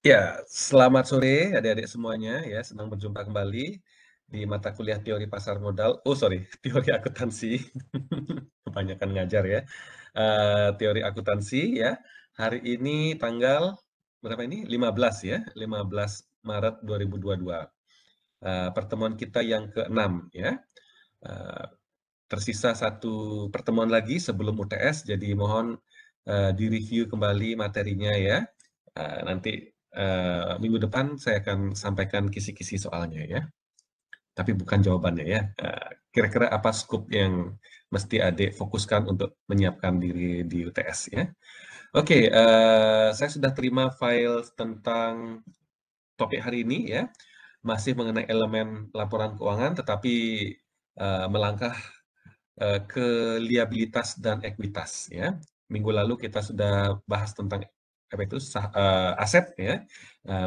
Ya, selamat sore adik-adik semuanya ya, senang berjumpa kembali di mata kuliah teori pasar modal. Oh sorry, teori akuntansi. Kebanyakan ngajar ya. Teori akuntansi ya. Hari ini tanggal berapa ini? 15 ya, 15 Maret 2022. Pertemuan kita yang ke-6 ya. Eh, Tersisa satu pertemuan lagi sebelum UTS, jadi mohon direview kembali materinya ya. Nanti minggu depan saya akan sampaikan kisi-kisi soalnya ya, tapi bukan jawabannya ya. Kira-kira apa scoop yang mesti adik fokuskan untuk menyiapkan diri di UTS ya. Oke, saya sudah terima file tentang topik hari ini ya, masih mengenai elemen laporan keuangan, tetapi melangkah ke liabilitas dan ekuitas ya. Minggu lalu kita sudah bahas tentang apa itu aset ya.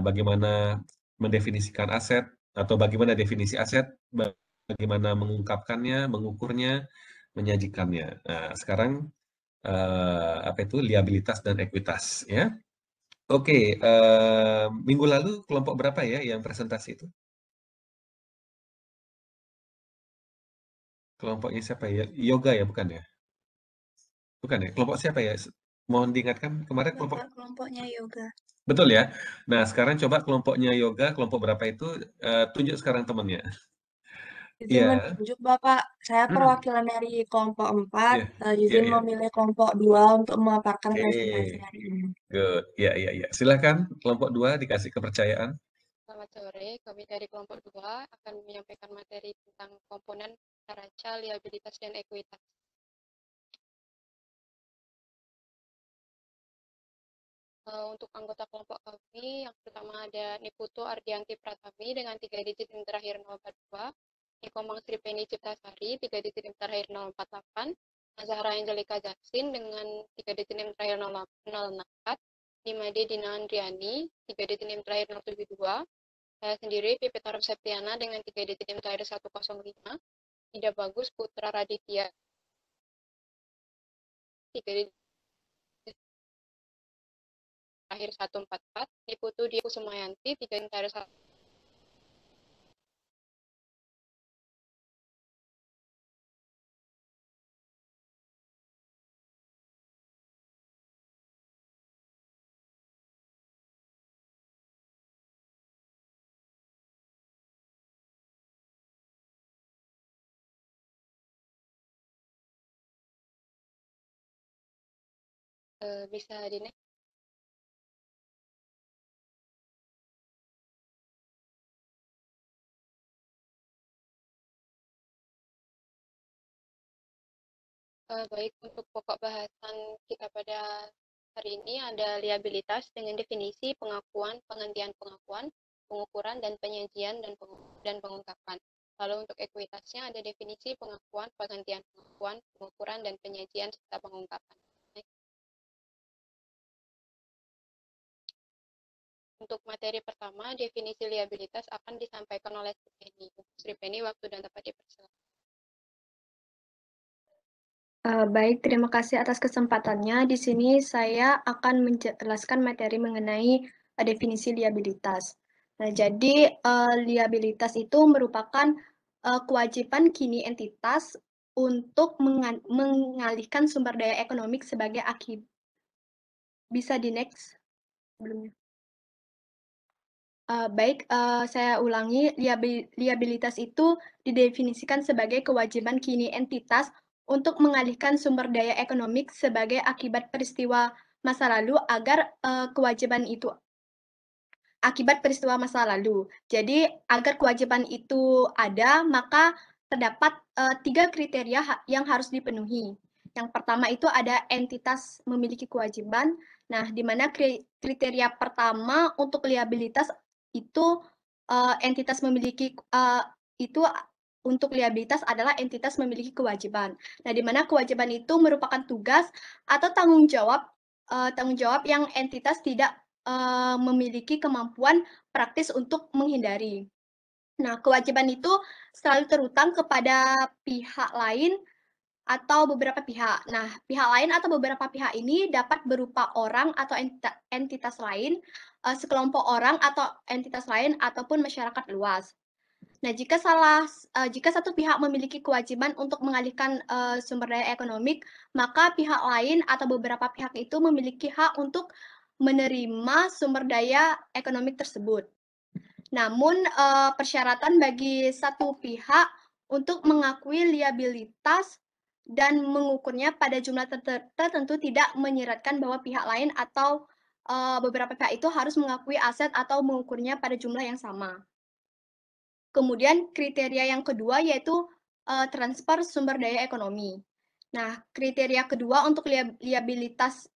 Bagaimana mendefinisikan aset atau bagaimana definisi aset, bagaimana mengungkapkannya, mengukurnya, menyajikannya. Nah, sekarang apa itu liabilitas dan ekuitas ya. Oke, minggu lalu kelompok berapa ya yang presentasi itu? Kelompoknya siapa ya? Yoga ya, bukan ya? Bukan ya? Kelompok siapa ya? Mohon diingatkan kemarin kelompok Bapak kelompoknya yoga. betul ya. Nah, sekarang coba kelompoknya yoga, kelompok berapa itu tunjuk sekarang temannya. Izin Iya. menunjuk Bapak, saya Hmm. perwakilan dari kelompok 4. Iya. Iya, Izin iya. memilih kelompok 2 untuk memaparkan presentasi Oke. hari ini. Good. Iya, iya, iya. Silakan kelompok 2 dikasih kepercayaan. Selamat sore, kami dari kelompok 2 akan menyampaikan materi tentang komponen neraca, liabilitas, dan ekuitas. Untuk anggota kelompok kami, yang pertama ada Niputu Ardianti Pratami dengan 3 digit NIM terakhir 042, Nikomang Sripeni Ciptasari 3 digit NIM terakhir 048, Zahra Angelika Jaksin dengan 3 digit NIM terakhir 064, Nimade Dina Andriani 3 digit NIM terakhir 072, saya sendiri Pipit Arab Septiana dengan 3 digit NIM terakhir 105, Ida Bagus Putra Raditya 3 digit terakhir 144, Niputu Dia Kusumayanti 3 digit terakhir 1. Bisa di next. Baik, untuk pokok bahasan kita pada hari ini ada liabilitas dengan definisi pengakuan, penghentian pengakuan, pengukuran dan penyajian dan pengungkapan. Lalu untuk ekuitasnya ada definisi pengakuan, penghentian pengakuan, pengukuran dan penyajian serta pengungkapan. Untuk materi pertama, definisi liabilitas akan disampaikan oleh Sripeni. Sripeni, waktu dan tempat dipersilakan. Baik, terima kasih atas kesempatannya. Di sini saya akan menjelaskan materi mengenai definisi liabilitas. Nah, jadi liabilitas itu merupakan kewajiban kini entitas untuk mengalihkan sumber daya ekonomik sebagai akibat. Bisa di next sebelumnya. Baik, saya ulangi, liabilitas itu didefinisikan sebagai kewajiban kini entitas untuk mengalihkan sumber daya ekonomik sebagai akibat peristiwa masa lalu agar kewajiban itu akibat peristiwa masa lalu. Jadi agar kewajiban itu ada, maka terdapat 3 kriteria yang harus dipenuhi. Yang pertama itu ada entitas memiliki kewajiban. Nah, di mana kriteria pertama untuk liabilitas itu entitas memiliki itu untuk liabilitas adalah entitas memiliki kewajiban. Nah, di mana kewajiban itu merupakan tugas atau tanggung jawab yang entitas tidak memiliki kemampuan praktis untuk menghindari. Nah, kewajiban itu selalu terutang kepada pihak lain atau beberapa pihak. Nah, pihak lain atau beberapa pihak ini dapat berupa orang atau entitas lain sekelompok orang atau entitas lain ataupun masyarakat luas. Nah, jika satu pihak memiliki kewajiban untuk mengalihkan sumber daya ekonomi, maka pihak lain atau beberapa pihak itu memiliki hak untuk menerima sumber daya ekonomi tersebut. Namun, persyaratan bagi satu pihak untuk mengakui liabilitas dan mengukurnya pada jumlah tertentu tidak menyeratkan bahwa pihak lain atau beberapa pihak itu harus mengakui aset atau mengukurnya pada jumlah yang sama. Kemudian kriteria yang kedua yaitu transfer sumber daya ekonomi. Nah, kriteria kedua untuk liabilitas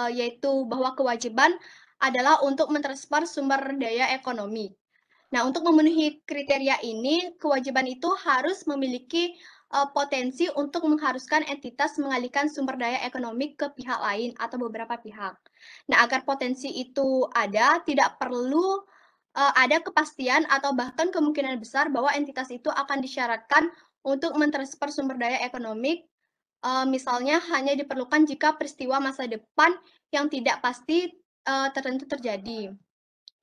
yaitu bahwa kewajiban adalah untuk mentransfer sumber daya ekonomi. Nah, untuk memenuhi kriteria ini, kewajiban itu harus memiliki potensi untuk mengharuskan entitas mengalihkan sumber daya ekonomi ke pihak lain atau beberapa pihak. Nah, agar potensi itu ada, tidak perlu ada kepastian atau bahkan kemungkinan besar bahwa entitas itu akan disyaratkan untuk mentransfer sumber daya ekonomi, misalnya hanya diperlukan jika peristiwa masa depan yang tidak pasti tertentu terjadi.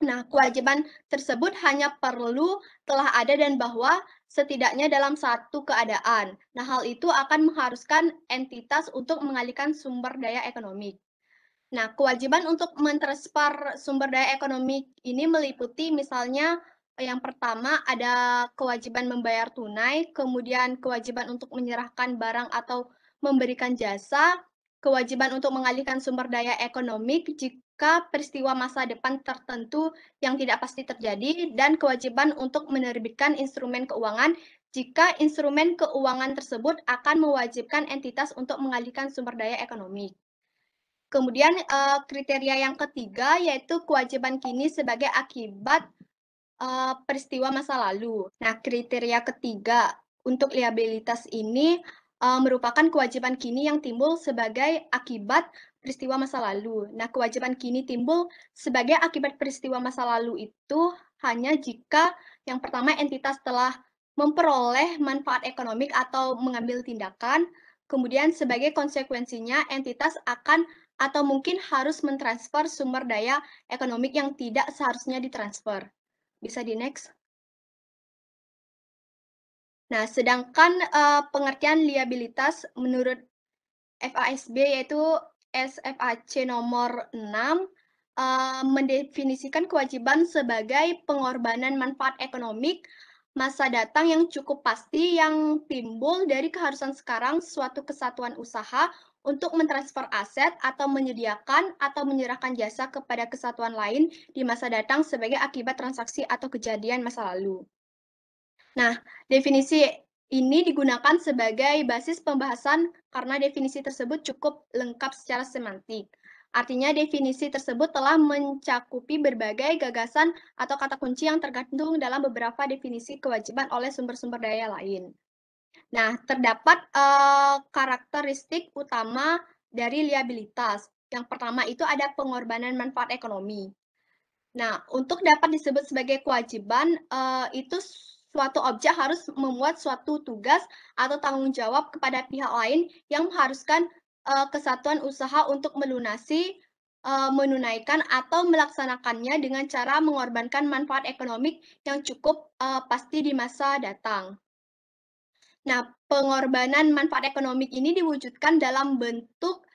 Nah, kewajiban tersebut hanya perlu telah ada dan bahwa setidaknya dalam satu keadaan. Nah, hal itu akan mengharuskan entitas untuk mengalihkan sumber daya ekonomi. Nah, kewajiban untuk mentransfer sumber daya ekonomi ini meliputi misalnya yang pertama ada kewajiban membayar tunai, kemudian kewajiban untuk menyerahkan barang atau memberikan jasa, kewajiban untuk mengalihkan sumber daya ekonomi jika peristiwa masa depan tertentu yang tidak pasti terjadi, dan kewajiban untuk menerbitkan instrumen keuangan jika instrumen keuangan tersebut akan mewajibkan entitas untuk mengalihkan sumber daya ekonomi. Kemudian kriteria yang ketiga yaitu kewajiban kini sebagai akibat peristiwa masa lalu. Nah, kriteria ketiga untuk liabilitas ini merupakan kewajiban kini yang timbul sebagai akibat peristiwa masa lalu. Nah, kewajiban kini timbul sebagai akibat peristiwa masa lalu itu hanya jika yang pertama entitas telah memperoleh manfaat ekonomik atau mengambil tindakan, kemudian sebagai konsekuensinya entitas akan atau mungkin harus mentransfer sumber daya ekonomik yang tidak seharusnya ditransfer. Bisa di next. Nah, sedangkan pengertian liabilitas menurut FASB yaitu SFAC nomor 6 mendefinisikan kewajiban sebagai pengorbanan manfaat ekonomik masa datang yang cukup pasti yang timbul dari keharusan sekarang suatu kesatuan usaha untuk mentransfer aset atau menyediakan atau menyerahkan jasa kepada kesatuan lain di masa datang sebagai akibat transaksi atau kejadian masa lalu. Nah, definisi ini digunakan sebagai basis pembahasan karena definisi tersebut cukup lengkap secara semantik. Artinya definisi tersebut telah mencakupi berbagai gagasan atau kata kunci yang tergantung dalam beberapa definisi kewajiban oleh sumber-sumber daya lain. Nah, terdapat karakteristik utama dari liabilitas. Yang pertama itu ada pengorbanan manfaat ekonomi. Nah, untuk dapat disebut sebagai kewajiban, itu suatu objek harus membuat suatu tugas atau tanggung jawab kepada pihak lain yang mengharuskan kesatuan usaha untuk melunasi, menunaikan, atau melaksanakannya dengan cara mengorbankan manfaat ekonomi yang cukup pasti di masa datang. Nah, pengorbanan manfaat ekonomi ini diwujudkan dalam bentuk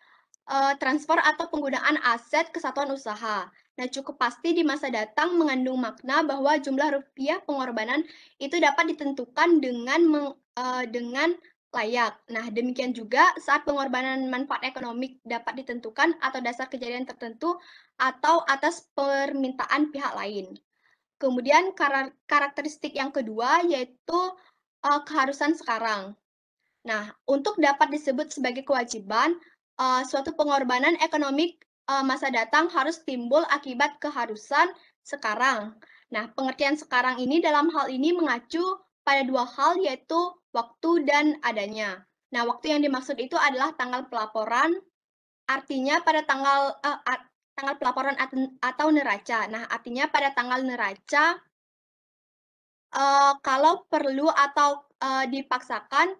transfer atau penggunaan aset kesatuan usaha. Nah, cukup pasti di masa datang mengandung makna bahwa jumlah rupiah pengorbanan itu dapat ditentukan dengan layak. Nah, demikian juga saat pengorbanan manfaat ekonomi dapat ditentukan atau dasar kejadian tertentu atau atas permintaan pihak lain. Kemudian karakteristik yang kedua yaitu keharusan sekarang. Nah, untuk dapat disebut sebagai kewajiban, suatu pengorbanan ekonomi masa datang harus timbul akibat keharusan sekarang. Nah, pengertian sekarang ini dalam hal ini mengacu pada dua hal yaitu waktu dan adanya. Nah, waktu yang dimaksud itu adalah tanggal pelaporan, artinya pada tanggal pelaporan atau neraca. Nah, artinya pada tanggal neraca kalau perlu atau dipaksakan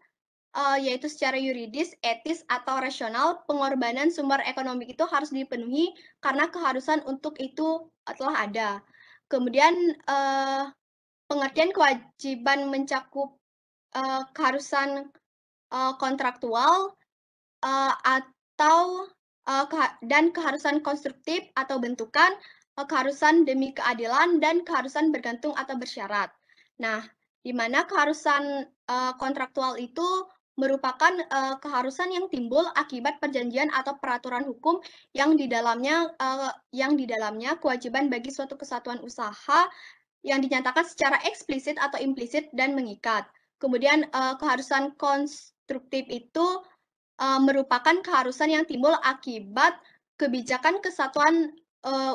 yaitu secara yuridis, etis, atau rasional, pengorbanan sumber ekonomi itu harus dipenuhi karena keharusan untuk itu telah ada. Kemudian pengertian kewajiban mencakup keharusan kontraktual atau dan keharusan konstruktif atau bentukan, keharusan demi keadilan, dan keharusan bergantung atau bersyarat. Nah, di mana keharusan kontraktual itu merupakan keharusan yang timbul akibat perjanjian atau peraturan hukum yang di dalamnya kewajiban bagi suatu kesatuan usaha yang dinyatakan secara eksplisit atau implisit dan mengikat. Kemudian keharusan konstruktif itu merupakan keharusan yang timbul akibat kebijakan kesatuan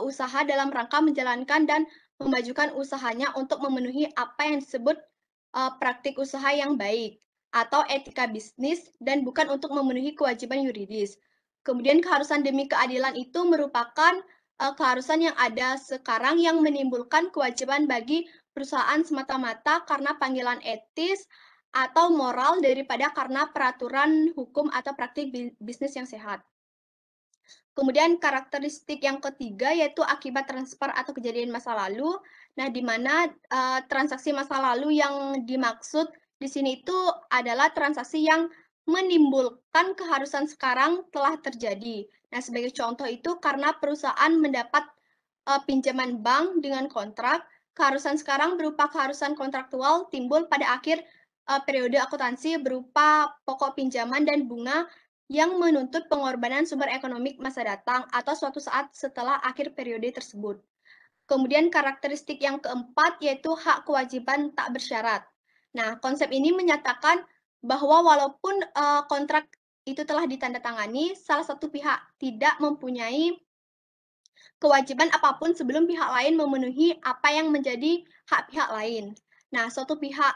usaha dalam rangka menjalankan dan memajukan usahanya untuk memenuhi apa yang disebut praktik usaha yang baik atau etika bisnis dan bukan untuk memenuhi kewajiban yuridis. Kemudian keharusan demi keadilan itu merupakan keharusan yang ada sekarang yang menimbulkan kewajiban bagi perusahaan semata-mata karena panggilan etis atau moral daripada karena peraturan hukum atau praktik bisnis yang sehat. Kemudian karakteristik yang ketiga yaitu akibat transfer atau kejadian masa lalu. Nah, di mana transaksi masa lalu yang dimaksud di sini itu adalah transaksi yang menimbulkan keharusan sekarang telah terjadi. Nah, sebagai contoh itu karena perusahaan mendapat pinjaman bank dengan kontrak, keharusan sekarang berupa keharusan kontraktual timbul pada akhir periode akuntansi berupa pokok pinjaman dan bunga yang menuntut pengorbanan sumber ekonomi masa datang atau suatu saat setelah akhir periode tersebut. Kemudian karakteristik yang keempat yaitu hak kewajiban tak bersyarat. Nah, konsep ini menyatakan bahwa walaupun kontrak itu telah ditandatangani, salah satu pihak tidak mempunyai kewajiban apapun sebelum pihak lain memenuhi apa yang menjadi hak pihak lain. Nah, suatu pihak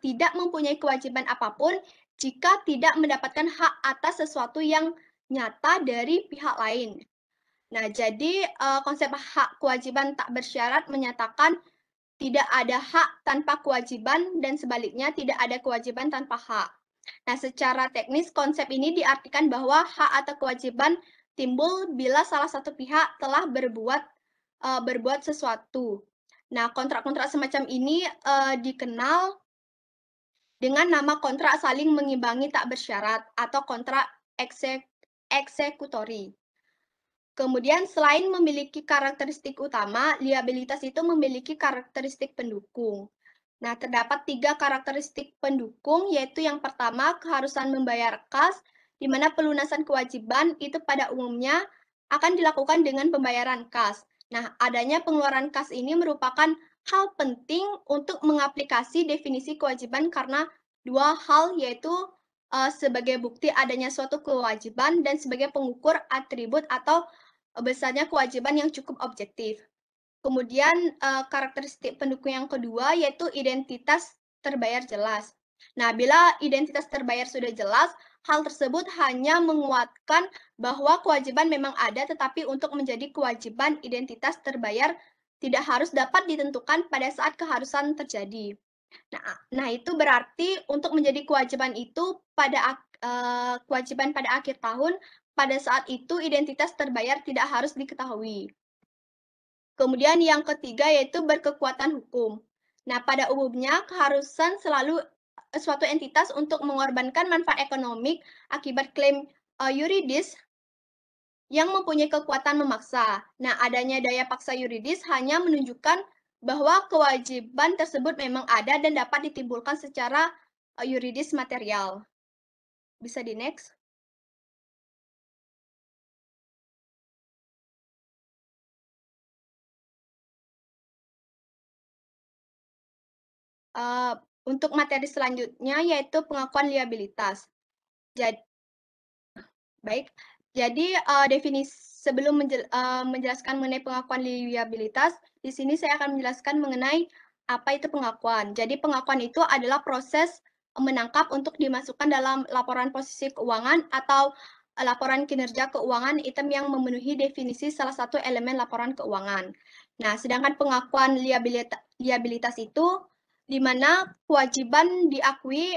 tidak mempunyai kewajiban apapun jika tidak mendapatkan hak atas sesuatu yang nyata dari pihak lain. Nah, jadi konsep hak kewajiban tak bersyarat menyatakan tidak ada hak tanpa kewajiban dan sebaliknya tidak ada kewajiban tanpa hak. Nah, secara teknis konsep ini diartikan bahwa hak atau kewajiban timbul bila salah satu pihak telah berbuat sesuatu. Nah, kontrak-kontrak semacam ini dikenal dengan nama kontrak saling mengimbangi tak bersyarat atau kontrak eksekutori. Kemudian selain memiliki karakteristik utama, liabilitas itu memiliki karakteristik pendukung. Nah, terdapat 3 karakteristik pendukung, yaitu yang pertama keharusan membayar kas, di mana pelunasan kewajiban itu pada umumnya akan dilakukan dengan pembayaran kas. Nah, adanya pengeluaran kas ini merupakan hal penting untuk mengaplikasi definisi kewajiban karena 2 hal, yaitu sebagai bukti adanya suatu kewajiban dan sebagai pengukur atribut atau besarnya kewajiban yang cukup objektif. Kemudian karakteristik pendukung yang kedua yaitu identitas terbayar jelas. Nah, bila identitas terbayar sudah jelas, hal tersebut hanya menguatkan bahwa kewajiban memang ada, tetapi untuk menjadi kewajiban identitas terbayar tidak harus dapat ditentukan pada saat keharusan terjadi. Nah itu berarti untuk menjadi kewajiban itu kewajiban pada akhir tahun, pada saat itu identitas terbayar tidak harus diketahui. Kemudian yang ketiga yaitu berkekuatan hukum. Nah, pada umumnya keharusan selalu suatu entitas untuk mengorbankan manfaat ekonomik akibat klaim yuridis yang mempunyai kekuatan memaksa. Nah, adanya daya paksa yuridis hanya menunjukkan bahwa kewajiban tersebut memang ada dan dapat ditimbulkan secara yuridis material. Bisa di next. Untuk materi selanjutnya yaitu pengakuan liabilitas. Jadi sebelum menjelaskan mengenai pengakuan liabilitas, di sini saya akan menjelaskan mengenai apa itu pengakuan. Jadi pengakuan itu adalah proses menangkap untuk dimasukkan dalam laporan posisi keuangan atau laporan kinerja keuangan item yang memenuhi definisi salah satu elemen laporan keuangan. Nah, sedangkan pengakuan liabilitas itu di mana kewajiban diakui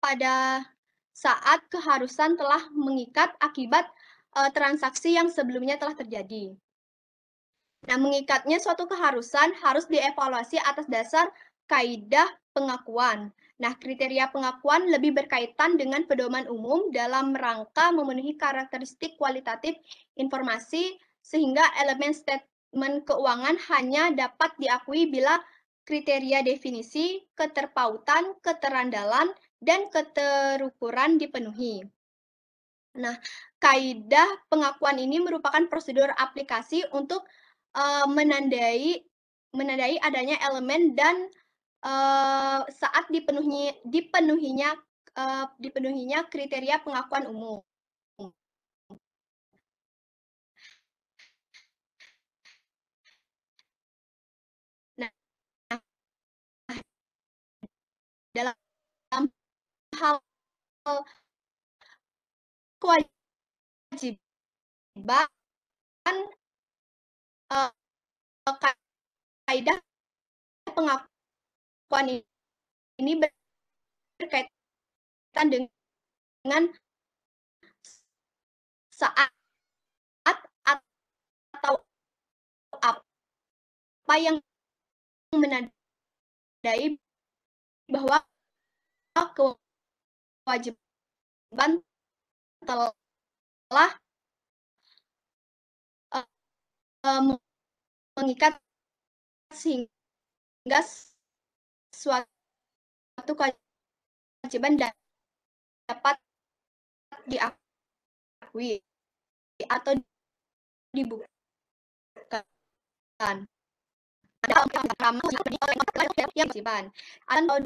pada saat keharusan telah mengikat akibat transaksi yang sebelumnya telah terjadi. Nah, mengikatnya suatu keharusan harus dievaluasi atas dasar kaidah pengakuan. Nah, kriteria pengakuan lebih berkaitan dengan pedoman umum dalam rangka memenuhi karakteristik kualitatif informasi sehingga elemen statement keuangan hanya dapat diakui bila kriteria definisi, keterpautan, keterandalan, dan keterukuran dipenuhi. Nah, kaidah pengakuan ini merupakan prosedur aplikasi untuk menandai adanya elemen dan saat dipenuhinya kriteria pengakuan umum. Nah, dalam hal kewajiban kaidah pengakuan ini berkaitan dengan saat atau apa yang menandai bahwa kewajiban telah mengikat sehingga suatu kewajiban dapat diakui atau dibuka. Ada yang kewajiban atau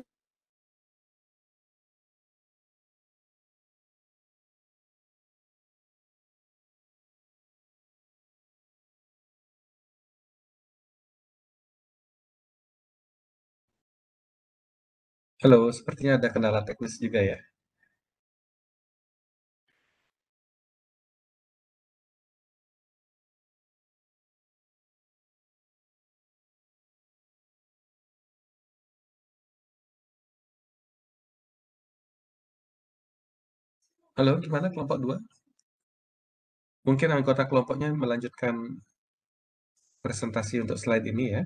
Halo, sepertinya ada kendala teknis juga ya. Halo, gimana kelompok 2? Mungkin anggota kelompoknya melanjutkan presentasi untuk slide ini ya.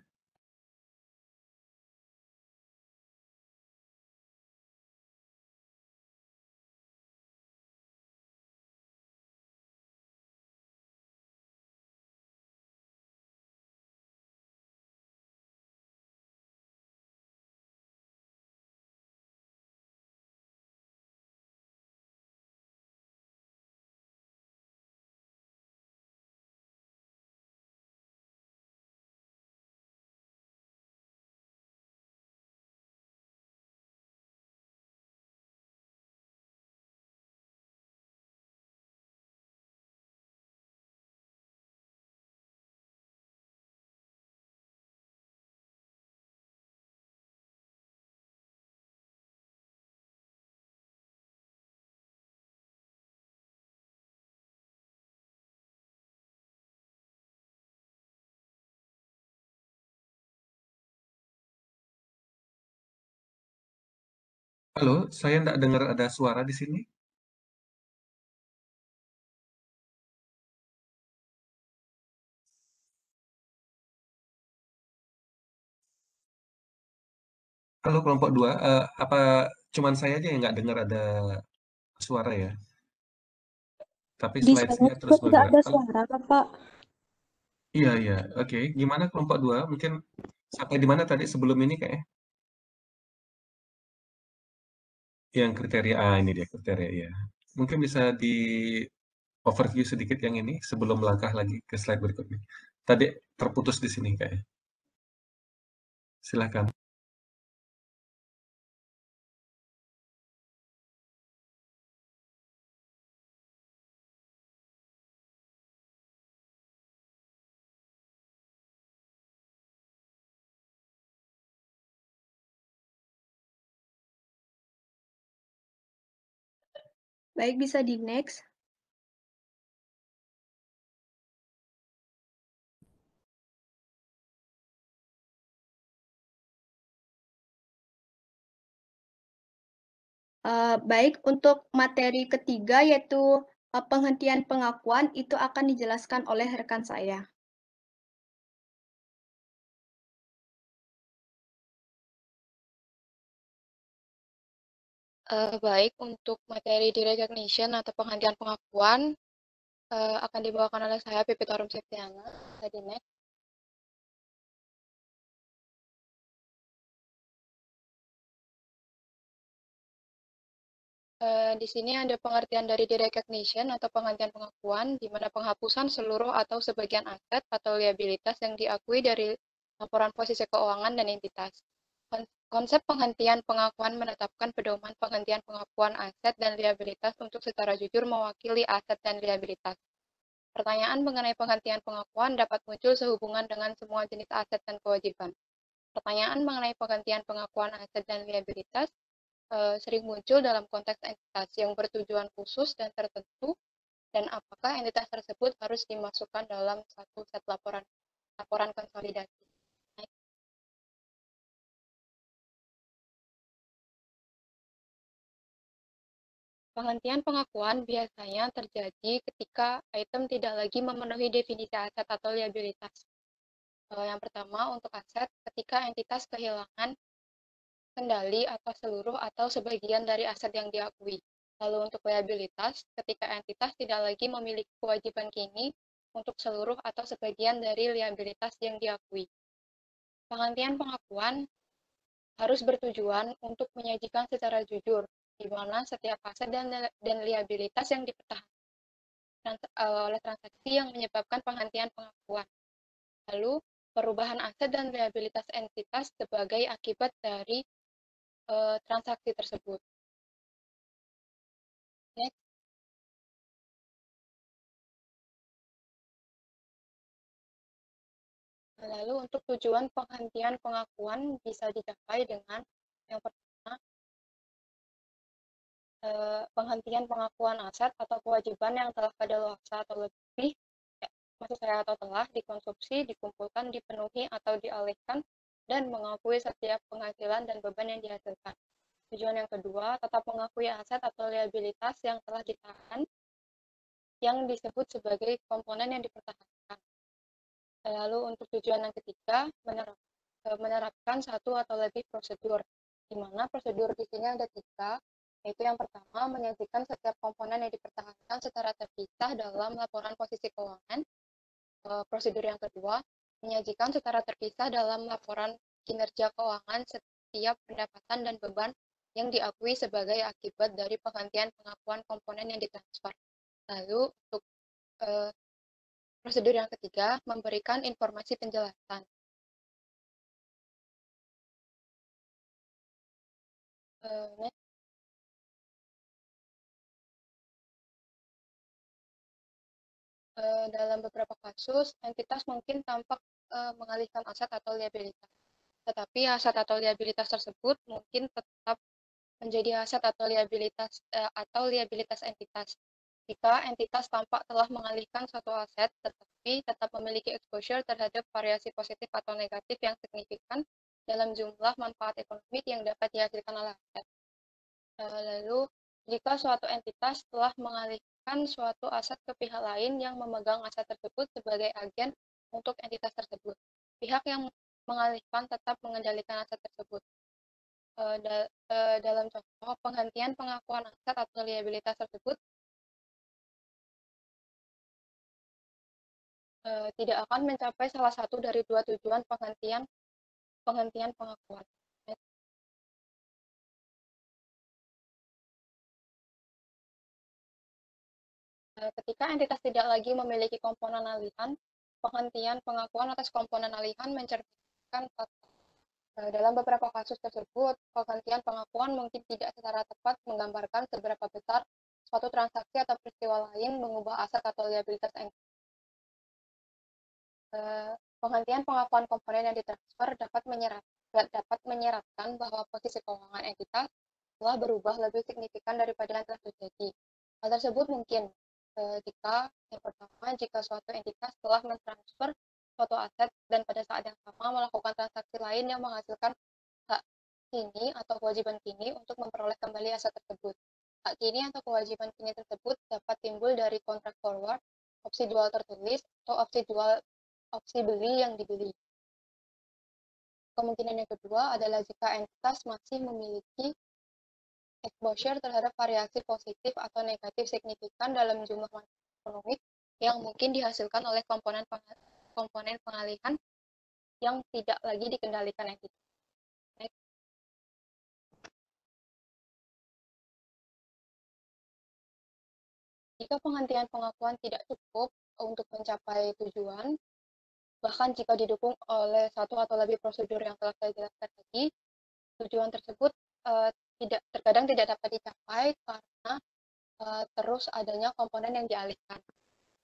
Halo, saya tidak dengar ada suara di sini. Halo kelompok 2, apa cuman saya aja yang nggak dengar ada suara ya? Tapi Di saya slides-nya juga terus tidak bergerak. ada Oh, suara, Bapak. iya, iya. Oke, gimana kelompok 2? Mungkin sampai di mana tadi sebelum ini kayaknya? Yang kriteria A ini dia kriteria ya. Mungkin bisa di overview sedikit yang ini sebelum melangkah lagi ke slide berikutnya. Tadi terputus di sini kayaknya. Silakan. baik bisa di next. Baik, untuk materi ketiga yaitu penghentian pengakuan itu akan dijelaskan oleh rekan saya. Baik, untuk materi derecognition atau penghentian pengakuan akan dibawakan oleh saya, Pipitorum Septiana. Tadi next. Di sini ada pengertian dari derecognition atau penghentian pengakuan, di mana penghapusan seluruh atau sebagian aset atau liabilitas yang diakui dari laporan posisi keuangan dan entitas. Konsep penghentian pengakuan menetapkan pedoman penghentian pengakuan aset dan liabilitas untuk secara jujur mewakili aset dan liabilitas. Pertanyaan mengenai penghentian pengakuan dapat muncul sehubungan dengan semua jenis aset dan kewajiban. Pertanyaan mengenai penghentian pengakuan aset dan liabilitas sering muncul dalam konteks entitas yang bertujuan khusus dan tertentu, dan apakah entitas tersebut harus dimasukkan dalam satu set laporan konsolidasi. Penghentian pengakuan biasanya terjadi ketika item tidak lagi memenuhi definisi aset atau liabilitas. Yang pertama, untuk aset, ketika entitas kehilangan kendali atas seluruh atau sebagian dari aset yang diakui. Lalu untuk liabilitas, ketika entitas tidak lagi memiliki kewajiban kini untuk seluruh atau sebagian dari liabilitas yang diakui. Penghentian pengakuan harus bertujuan untuk menyajikan secara jujur, di mana setiap aset dan liabilitas yang dipertahankan oleh transaksi yang menyebabkan penghentian pengakuan. Lalu, perubahan aset dan liabilitas entitas sebagai akibat dari transaksi tersebut. Next. Lalu untuk tujuan penghentian pengakuan bisa dicapai dengan yang pertama, penghentian pengakuan aset atau kewajiban yang telah kadaluarsa atau lebih, maksud saya atau telah dikonsumsi, dikumpulkan, dipenuhi atau dialihkan, dan mengakui setiap penghasilan dan beban yang dihasilkan. Tujuan yang kedua, tetap mengakui aset atau liabilitas yang telah ditahan, yang disebut sebagai komponen yang dipertahankan. Lalu untuk tujuan yang ketiga, menerapkan satu atau lebih prosedur, di mana prosedur di sini ada tiga, yaitu yang pertama, menyajikan setiap komponen yang dipertahankan secara terpisah dalam laporan posisi keuangan. Prosedur yang kedua, menyajikan secara terpisah dalam laporan kinerja keuangan setiap pendapatan dan beban yang diakui sebagai akibat dari penghentian pengakuan komponen yang ditransfer. Lalu untuk prosedur yang ketiga, memberikan informasi penjelasan. Dalam beberapa kasus, entitas mungkin tampak mengalihkan aset atau liabilitas. Tetapi aset atau liabilitas tersebut mungkin tetap menjadi aset atau liabilitas entitas. Jika entitas tampak telah mengalihkan suatu aset, tetapi tetap memiliki exposure terhadap variasi positif atau negatif yang signifikan dalam jumlah manfaat ekonomi yang dapat dihasilkan oleh aset. Lalu, jika suatu entitas telah mengalihkan suatu aset ke pihak lain yang memegang aset tersebut sebagai agen untuk entitas tersebut, pihak yang mengalihkan tetap mengendalikan aset tersebut. Dalam contoh, penghentian pengakuan aset atau liabilitas tersebut tidak akan mencapai salah satu dari dua tujuan penghentian pengakuan. Ketika entitas tidak lagi memiliki komponen alihan, penghentian pengakuan atas komponen alihan mencerminkan dalam beberapa kasus tersebut, penghentian pengakuan mungkin tidak secara tepat menggambarkan seberapa besar suatu transaksi atau peristiwa lain mengubah aset atau liabilitas entitas. Penghentian pengakuan komponen yang ditransfer dapat menyeratkan bahwa posisi keuangan entitas telah berubah lebih signifikan daripada yang telah terjadi. Hal tersebut mungkin jika yang pertama, jika suatu entitas telah mentransfer suatu aset dan pada saat yang sama melakukan transaksi lain yang menghasilkan kini atau kewajiban kini untuk memperoleh kembali aset tersebut. Hak kini atau kewajiban kini tersebut dapat timbul dari kontrak forward, opsi jual tertulis, atau opsi beli yang dibeli. Kemungkinan yang kedua adalah jika entitas masih memiliki exposure terhadap variasi positif atau negatif signifikan dalam jumlah manfaat ekonomi yang mungkin dihasilkan oleh komponen pengalihan yang tidak lagi dikendalikan entitas. Jika penghentian pengakuan tidak cukup untuk mencapai tujuan, bahkan jika didukung oleh satu atau lebih prosedur yang telah saya jelaskan tadi, tujuan tersebut terkadang tidak dapat dicapai karena terus adanya komponen yang dialihkan.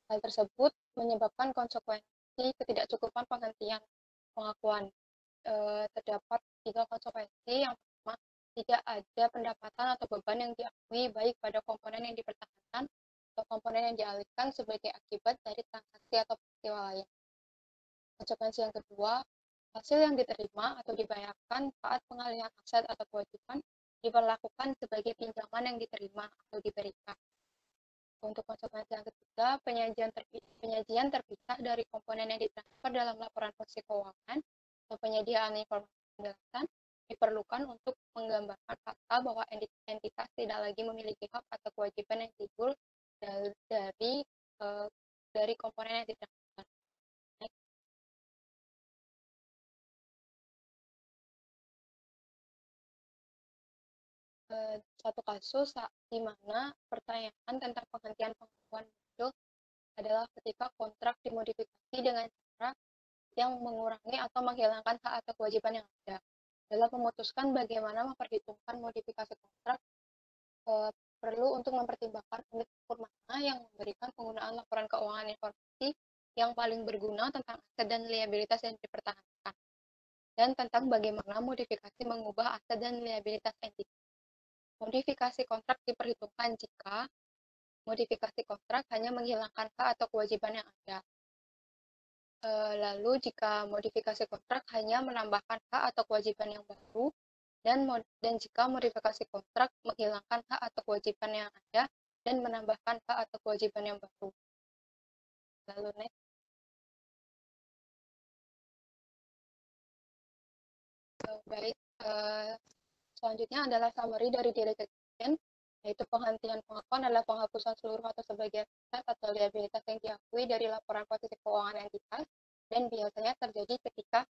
Hal tersebut menyebabkan konsekuensi ketidakcukupan penghentian pengakuan. Terdapat 3 konsekuensi. Yang pertama, tidak ada pendapatan atau beban yang diakui baik pada komponen yang dipertahankan atau komponen yang dialihkan sebagai akibat dari transaksi atau peristiwa lain. Konsekuensi yang kedua, hasil yang diterima atau dibayarkan saat pengalihan aset atau kewajiban diperlakukan sebagai pinjaman yang diterima atau diberikan. Untuk konsekuensi yang ketiga, penyajian terpisah dari komponen yang ditransfer dalam laporan posisi keuangan atau penyediaan informasi penjelasan diperlukan untuk menggambarkan fakta bahwa entitas tidak lagi memiliki hak atau kewajiban yang timbul dari komponen yang ditransfer. Satu kasus di mana pertanyaan tentang penghentian pengakuan muncul adalah ketika kontrak dimodifikasi dengan cara yang mengurangi atau menghilangkan hak atau kewajiban yang ada. Dalam memutuskan bagaimana memperhitungkan modifikasi kontrak, perlu untuk mempertimbangkan unit ukur mana yang memberikan penggunaan laporan keuangan informasi yang paling berguna tentang aset dan liabilitas yang dipertahankan, dan tentang bagaimana modifikasi mengubah aset dan liabilitas entitas. Modifikasi kontrak diperhitungkan jika modifikasi kontrak hanya menghilangkan hak atau kewajiban yang ada. Lalu jika modifikasi kontrak hanya menambahkan hak atau kewajiban yang baru, dan jika modifikasi kontrak menghilangkan hak atau kewajiban yang ada dan menambahkan hak atau kewajiban yang baru. Lalu next. Baik, selanjutnya adalah summary dari delegated action, yaitu penghentian pengakuan adalah penghapusan seluruh atau sebagian aset atau liabilitas yang diakui dari laporan posisi keuangan entitas, dan biasanya terjadi ketika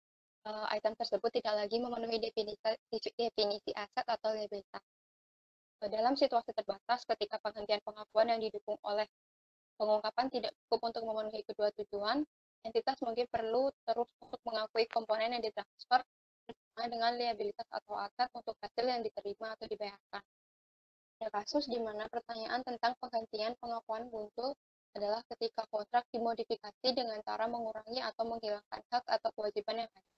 item tersebut tidak lagi memenuhi definisi aset atau liabilitas. Dalam situasi terbatas, ketika penghentian pengakuan yang didukung oleh pengungkapan tidak cukup untuk memenuhi kedua tujuan, entitas mungkin perlu terus untuk mengakui komponen yang ditransfer bersama dengan liabilitas atau aset untuk hasil yang diterima atau dibayarkan. Ada kasus di mana pertanyaan tentang penghentian pengakuan muncul adalah ketika kontrak dimodifikasi dengan cara mengurangi atau menghilangkan hak atau kewajiban yang ada.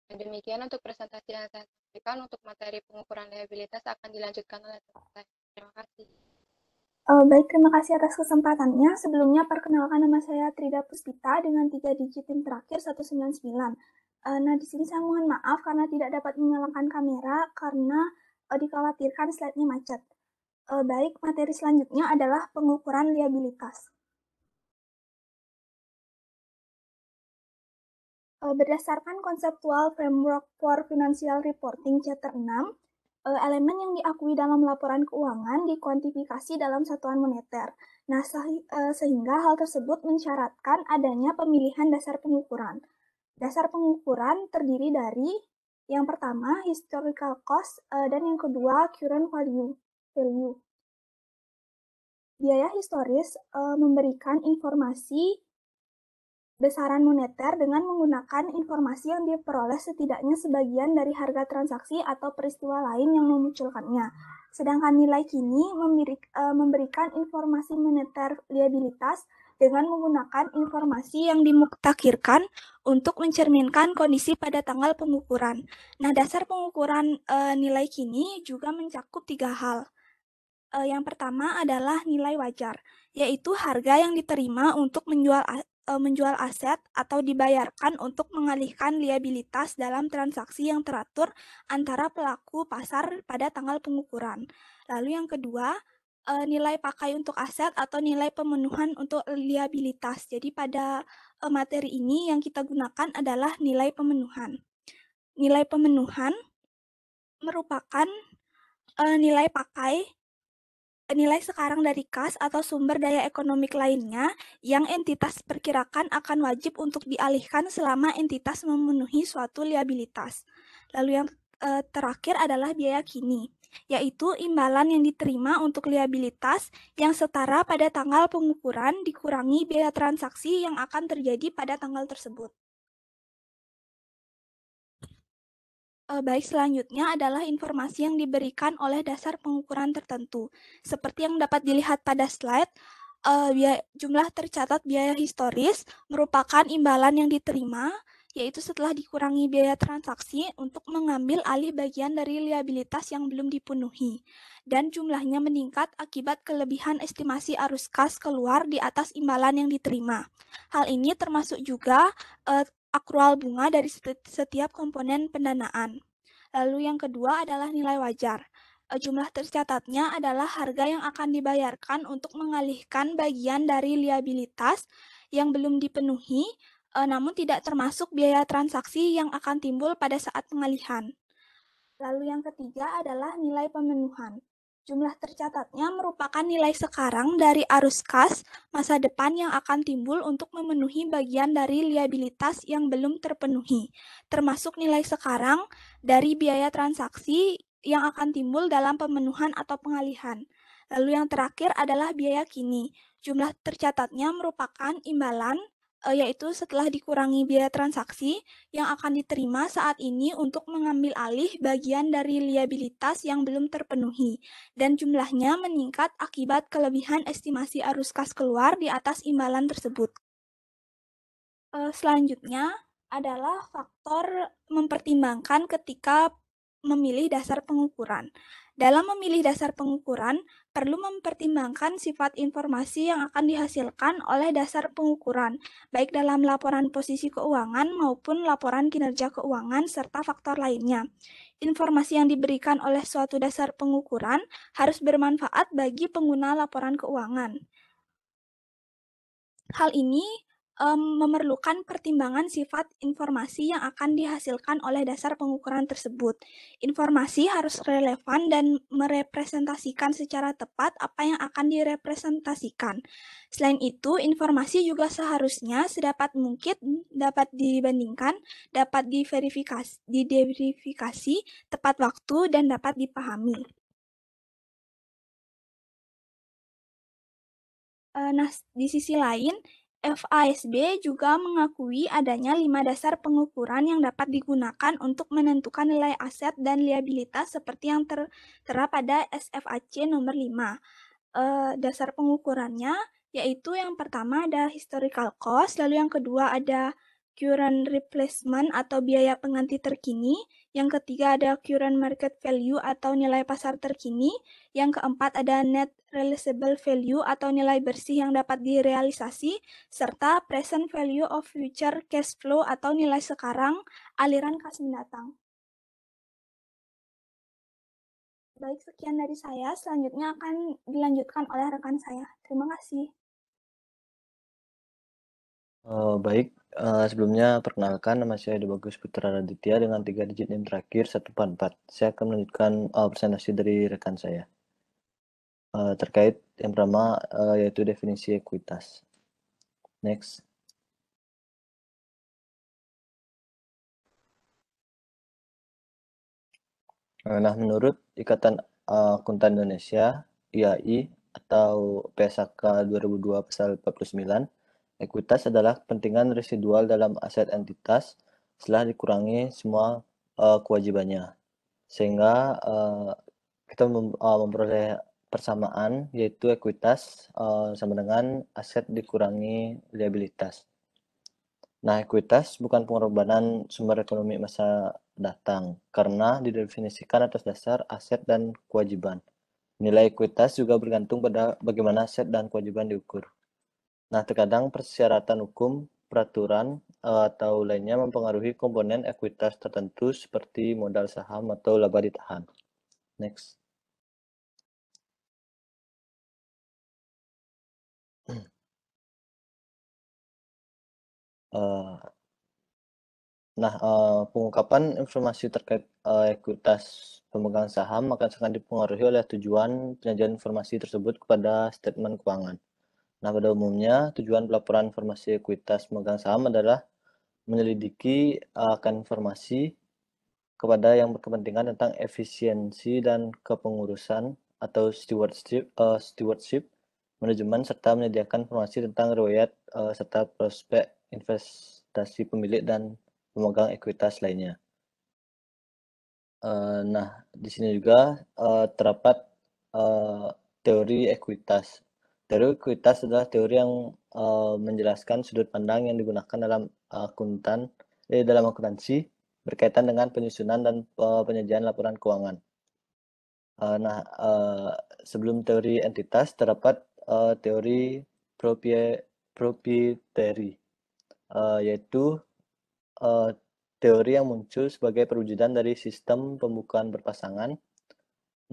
Demikian untuk presentasi yang saya sampaikan. Untuk materi pengukuran liabilitas akan dilanjutkan oleh teman saya. Terima kasih. Baik, terima kasih atas kesempatannya. Sebelumnya, perkenalkan nama saya Trida Puspita dengan 3 digit PIN terakhir 199. Nah, di sini saya mohon maaf karena tidak dapat menyalakan kamera karena dikhawatirkan slide-nya macet. Baik, materi selanjutnya adalah pengukuran liabilitas. Berdasarkan konseptual framework for financial reporting chapter 6, elemen yang diakui dalam laporan keuangan dikuantifikasi dalam satuan moneter. Nah, sehingga hal tersebut mensyaratkan adanya pemilihan dasar pengukuran. Dasar pengukuran terdiri dari yang pertama historical cost dan yang kedua current value. Biaya historis memberikan informasi besaran moneter dengan menggunakan informasi yang diperoleh setidaknya sebagian dari harga transaksi atau peristiwa lain yang memunculkannya. Sedangkan nilai kini memberikan informasi moneter liabilitas dengan menggunakan informasi yang dimutakhirkan untuk mencerminkan kondisi pada tanggal pengukuran. Nah, dasar pengukuran nilai kini juga mencakup 3 hal. Yang pertama adalah nilai wajar, yaitu harga yang diterima untuk menjual menjual aset atau dibayarkan untuk mengalihkan liabilitas dalam transaksi yang teratur antara pelaku pasar pada tanggal pengukuran. Lalu yang kedua, nilai pakai untuk aset atau nilai pemenuhan untuk liabilitas. Jadi pada materi ini yang kita gunakan adalah nilai pemenuhan. Nilai pemenuhan merupakan nilai pakai nilai sekarang dari kas atau sumber daya ekonomik lainnya yang entitas perkirakan akan wajib untuk dialihkan selama entitas memenuhi suatu liabilitas. Lalu yang terakhir adalah biaya kini, yaitu imbalan yang diterima untuk liabilitas yang setara pada tanggal pengukuran dikurangi biaya transaksi yang akan terjadi pada tanggal tersebut. Baik, selanjutnya adalah informasi yang diberikan oleh dasar pengukuran tertentu. Seperti yang dapat dilihat pada slide, jumlah tercatat biaya historis merupakan imbalan yang diterima, yaitu setelah dikurangi biaya transaksi untuk mengambil alih bagian dari liabilitas yang belum dipenuhi, dan jumlahnya meningkat akibat kelebihan estimasi arus kas keluar di atas imbalan yang diterima. Hal ini termasuk juga akrual bunga dari setiap komponen pendanaan. Lalu yang kedua adalah nilai wajar. Jumlah tercatatnya adalah harga yang akan dibayarkan untuk mengalihkan bagian dari liabilitas yang belum dipenuhi, namun tidak termasuk biaya transaksi yang akan timbul pada saat pengalihan. Lalu yang ketiga adalah nilai pemenuhan. Jumlah tercatatnya merupakan nilai sekarang dari arus kas masa depan yang akan timbul untuk memenuhi bagian dari liabilitas yang belum terpenuhi, termasuk nilai sekarang dari biaya transaksi yang akan timbul dalam pemenuhan atau pengalihan. Lalu yang terakhir adalah biaya kini. Jumlah tercatatnya merupakan imbalan yaitu setelah dikurangi biaya transaksi yang akan diterima saat ini untuk mengambil alih bagian dari liabilitas yang belum terpenuhi, dan jumlahnya meningkat akibat kelebihan estimasi arus kas keluar di atas imbalan tersebut. Selanjutnya adalah faktor mempertimbangkan ketika memilih dasar pengukuran. Dalam memilih dasar pengukuran, perlu mempertimbangkan sifat informasi yang akan dihasilkan oleh dasar pengukuran, baik dalam laporan posisi keuangan maupun laporan kinerja keuangan serta faktor lainnya. Informasi yang diberikan oleh suatu dasar pengukuran harus bermanfaat bagi pengguna laporan keuangan. Hal ini memerlukan pertimbangan sifat informasi yang akan dihasilkan oleh dasar pengukuran tersebut. Informasi harus relevan dan merepresentasikan secara tepat apa yang akan direpresentasikan. Selain itu, informasi juga seharusnya sedapat mungkin dapat dibandingkan, dapat diverifikasi tepat waktu, dan dapat dipahami. Nah, di sisi lain, FASB juga mengakui adanya 5 dasar pengukuran yang dapat digunakan untuk menentukan nilai aset dan liabilitas seperti yang tertera pada SFAC nomor 5. Dasar pengukurannya yaitu yang pertama ada historical cost, lalu yang kedua ada current replacement atau biaya pengganti terkini, yang ketiga ada current market value atau nilai pasar terkini, yang keempat ada net realizable value atau nilai bersih yang dapat direalisasi, serta present value of future cash flow atau nilai sekarang aliran kas mendatang. Baik, sekian dari saya. Selanjutnya akan dilanjutkan oleh rekan saya. Terima kasih. Baik, sebelumnya perkenalkan, nama saya Bagus Putra Raditya dengan 3 digit NIM terakhir 144. Saya akan melanjutkan presentasi dari rekan saya. Terkait yang pertama yaitu definisi ekuitas. Next. Nah, menurut Ikatan Akuntan Indonesia (IAI) atau PSAK 2002 pasal 49, ekuitas adalah kepentingan residual dalam aset entitas setelah dikurangi semua kewajibannya, sehingga kita memperoleh persamaan, yaitu ekuitas sama dengan aset dikurangi liabilitas. Nah, ekuitas bukan pengorbanan sumber ekonomi masa datang, karena didefinisikan atas dasar aset dan kewajiban. Nilai ekuitas juga bergantung pada bagaimana aset dan kewajiban diukur. Nah, terkadang persyaratan hukum, peraturan, atau lainnya mempengaruhi komponen ekuitas tertentu seperti modal saham atau laba ditahan. Next. Nah, pengungkapan informasi terkait ekuitas pemegang saham akan sangat dipengaruhi oleh tujuan penyajian informasi tersebut kepada statement keuangan. Nah, pada umumnya, tujuan pelaporan informasi ekuitas pemegang saham adalah menyelidiki akan informasi kepada yang berkepentingan tentang efisiensi dan kepengurusan atau stewardship, manajemen, serta menyediakan informasi tentang riwayat serta prospek investasi pemilik dan pemegang ekuitas lainnya. Nah, di sini juga terdapat teori ekuitas. Teori ekuitas adalah teori yang menjelaskan sudut pandang yang digunakan dalam akuntansi berkaitan dengan penyusunan dan penyajian laporan keuangan. Nah, sebelum teori entitas terdapat teori proprietary, yaitu teori yang muncul sebagai perwujudan dari sistem pembukuan berpasangan.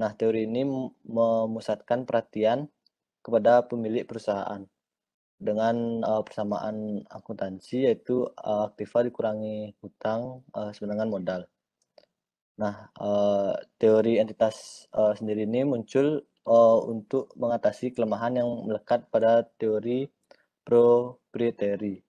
Nah, teori ini memusatkan perhatian kepada pemilik perusahaan dengan persamaan akuntansi, yaitu aktiva dikurangi hutang sama dengan modal. Nah, teori entitas sendiri ini muncul untuk mengatasi kelemahan yang melekat pada teori proprietary.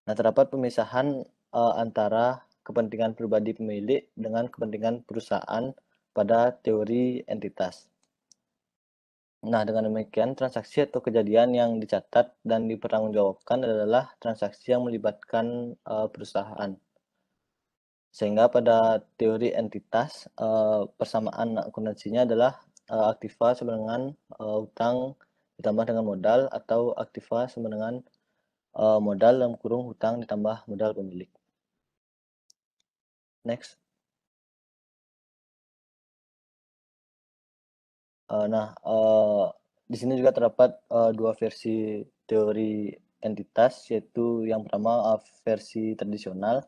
Nah, terdapat pemisahan antara kepentingan pribadi pemilik dengan kepentingan perusahaan pada teori entitas. Nah, dengan demikian, transaksi atau kejadian yang dicatat dan dipertanggungjawabkan adalah transaksi yang melibatkan perusahaan. Sehingga pada teori entitas, persamaan akuntansinya adalah aktiva sama dengan hutang ditambah dengan modal, atau aktiva sama dengan modal dalam kurung hutang ditambah modal pemilik. Next. Nah, di sini juga terdapat dua versi teori entitas, yaitu yang pertama versi tradisional,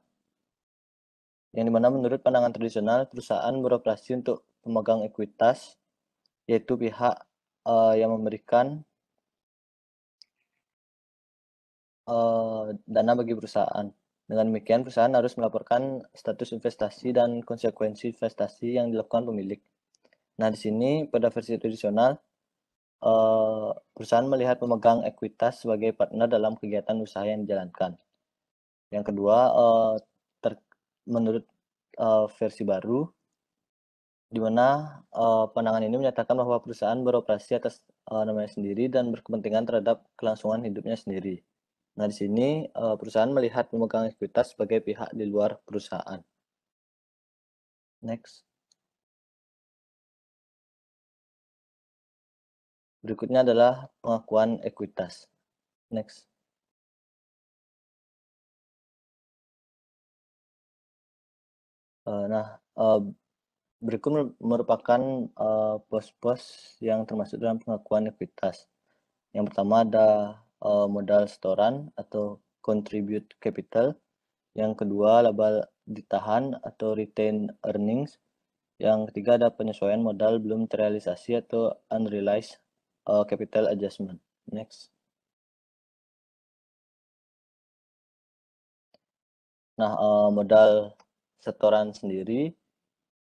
yang dimana menurut pandangan tradisional perusahaan beroperasi untuk pemegang ekuitas, yaitu pihak yang memberikan dana bagi perusahaan. Dengan demikian, perusahaan harus melaporkan status investasi dan konsekuensi investasi yang dilakukan pemilik. Nah, di sini pada versi tradisional, perusahaan melihat pemegang ekuitas sebagai partner dalam kegiatan usaha yang dijalankan. Yang kedua, menurut versi baru, di mana pandangan ini menyatakan bahwa perusahaan beroperasi atas namanya sendiri dan berkepentingan terhadap kelangsungan hidupnya sendiri. Nah, di sini perusahaan melihat pemegang ekuitas sebagai pihak di luar perusahaan. Next. Berikutnya adalah pengakuan ekuitas. Next. Nah, berikut merupakan pos-pos yang termasuk dalam pengakuan ekuitas. Yang pertama ada modal setoran atau contribute capital. Yang kedua laba ditahan atau retain earnings. Yang ketiga ada penyesuaian modal belum terrealisasi atau unrealized capital adjustment. Next. Nah, modal setoran sendiri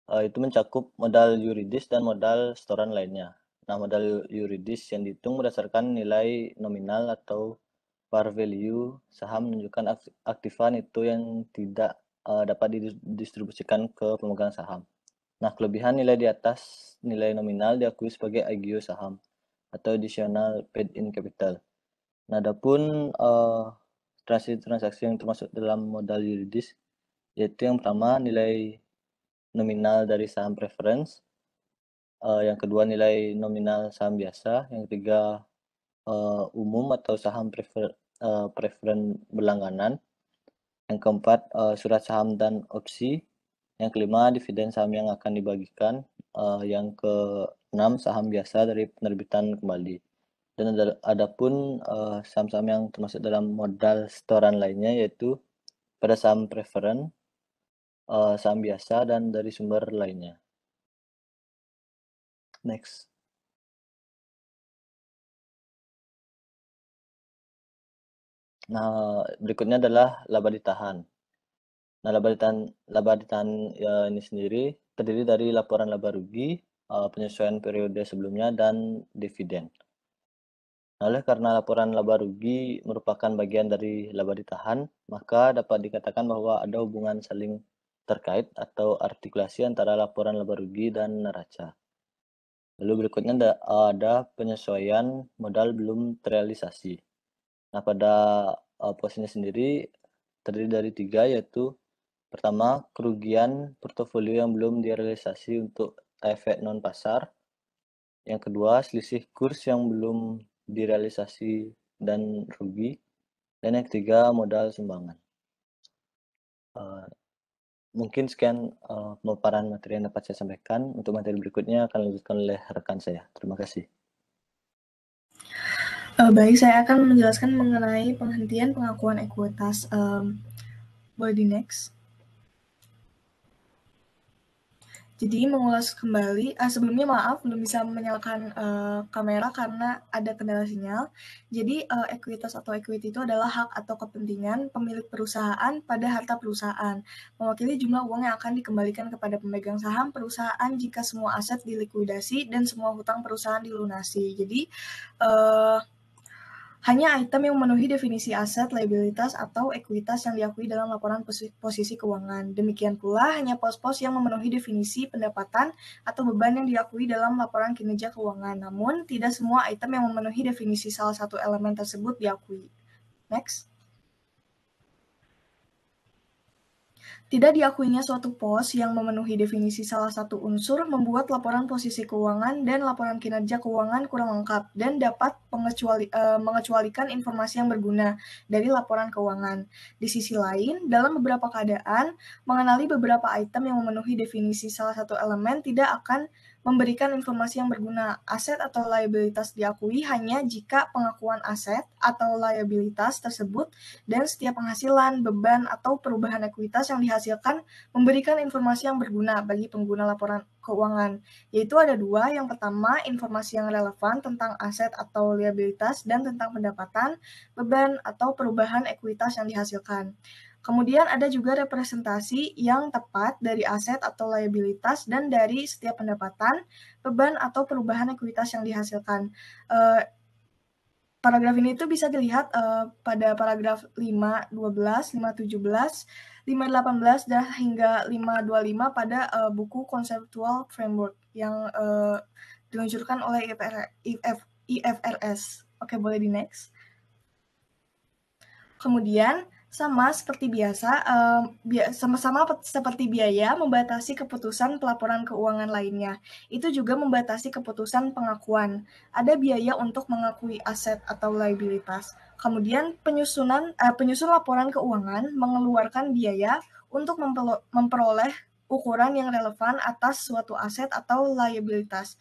itu mencakup modal yuridis dan modal setoran lainnya. Nah, modal yuridis yang dihitung berdasarkan nilai nominal atau par value saham menunjukkan aktiva itu yang tidak dapat didistribusikan ke pemegang saham. Nah, kelebihan nilai di atas nilai nominal diakui sebagai IGO saham atau additional paid in capital. Nah, adapun transaksi yang termasuk dalam modal yuridis, yaitu yang pertama nilai nominal dari saham preference, yang kedua nilai nominal saham biasa, yang ketiga umum atau saham preferen berlangganan, yang keempat surat saham dan opsi, yang kelima dividen saham yang akan dibagikan, yang keenam saham biasa dari penerbitan kembali. Dan adapun saham-saham yang termasuk dalam modal setoran lainnya yaitu pada saham preferen, saham biasa, dan dari sumber lainnya. Next. Nah, berikutnya adalah laba ditahan. Nah, laba ditahan ini sendiri terdiri dari laporan laba rugi, penyesuaian periode sebelumnya, dan dividen. Nah, oleh karena laporan laba rugi merupakan bagian dari laba ditahan, maka dapat dikatakan bahwa ada hubungan saling terkait atau artikulasi antara laporan laba rugi dan neraca. Lalu berikutnya ada penyesuaian modal belum terrealisasi. Nah, pada posisinya sendiri terdiri dari 3, yaitu pertama, kerugian portofolio yang belum direalisasi untuk efek non-pasar. Yang kedua, selisih kurs yang belum direalisasi dan rugi. Dan yang ketiga, modal sumbangan. Mungkin sekian pemaparan materi yang dapat saya sampaikan. Untuk materi berikutnya akan dilanjutkan oleh rekan saya. Terima kasih. Baik, saya akan menjelaskan mengenai penghentian pengakuan ekuitas. Boleh di next. Jadi mengulas kembali, sebelumnya maaf belum bisa menyalakan kamera karena ada kendala sinyal. Jadi ekuitas atau equity itu adalah hak atau kepentingan pemilik perusahaan pada harta perusahaan, mewakili jumlah uang yang akan dikembalikan kepada pemegang saham perusahaan jika semua aset dilikuidasi dan semua hutang perusahaan dilunasi. Jadi hanya item yang memenuhi definisi aset, liabilitas, atau ekuitas yang diakui dalam laporan posisi keuangan. Demikian pula hanya pos-pos yang memenuhi definisi pendapatan atau beban yang diakui dalam laporan kinerja keuangan. Namun, tidak semua item yang memenuhi definisi salah satu elemen tersebut diakui. Next. Tidak diakuinya suatu pos yang memenuhi definisi salah satu unsur membuat laporan posisi keuangan dan laporan kinerja keuangan kurang lengkap dan dapat mengecualikan informasi yang berguna dari laporan keuangan. Di sisi lain, dalam beberapa keadaan, mengenali beberapa item yang memenuhi definisi salah satu elemen tidak akan memberikan informasi yang berguna. Aset atau liabilitas diakui hanya jika pengakuan aset atau liabilitas tersebut dan setiap penghasilan, beban, atau perubahan ekuitas yang dihasilkan memberikan informasi yang berguna bagi pengguna laporan keuangan, yaitu ada 2. Yang pertama, informasi yang relevan tentang aset atau liabilitas dan tentang pendapatan, beban, atau perubahan ekuitas yang dihasilkan. Kemudian ada juga representasi yang tepat dari aset atau liabilitas dan dari setiap pendapatan, beban, atau perubahan ekuitas yang dihasilkan. Paragraf ini itu bisa dilihat pada paragraf 5.12, 5.17, 5.18, dan hingga 5.25 pada buku Conceptual Framework yang diluncurkan oleh IFRS. Oke, boleh di next. Kemudian, sama seperti biasa, sama-sama seperti biaya membatasi keputusan pelaporan keuangan lainnya. Itu juga membatasi keputusan pengakuan. Ada biaya untuk mengakui aset atau liabilitas. Kemudian penyusun laporan keuangan mengeluarkan biaya untuk memperoleh ukuran yang relevan atas suatu aset atau liabilitas.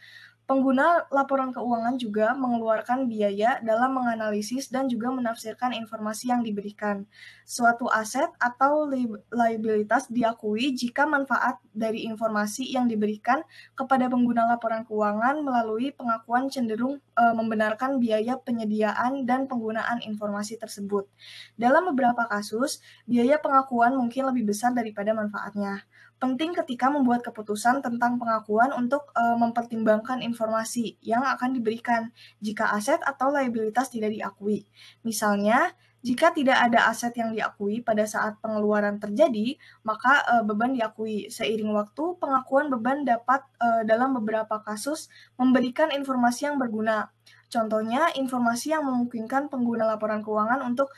Pengguna laporan keuangan juga mengeluarkan biaya dalam menganalisis dan juga menafsirkan informasi yang diberikan. Suatu aset atau liabilitas diakui jika manfaat dari informasi yang diberikan kepada pengguna laporan keuangan melalui pengakuan cenderung membenarkan biaya penyediaan dan penggunaan informasi tersebut. Dalam beberapa kasus, biaya pengakuan mungkin lebih besar daripada manfaatnya. Penting ketika membuat keputusan tentang pengakuan untuk mempertimbangkan informasi yang akan diberikan jika aset atau liabilitas tidak diakui. Misalnya, jika tidak ada aset yang diakui pada saat pengeluaran terjadi, maka beban diakui. Seiring waktu, pengakuan beban dapat dalam beberapa kasus memberikan informasi yang berguna. Contohnya, informasi yang memungkinkan pengguna laporan keuangan untuk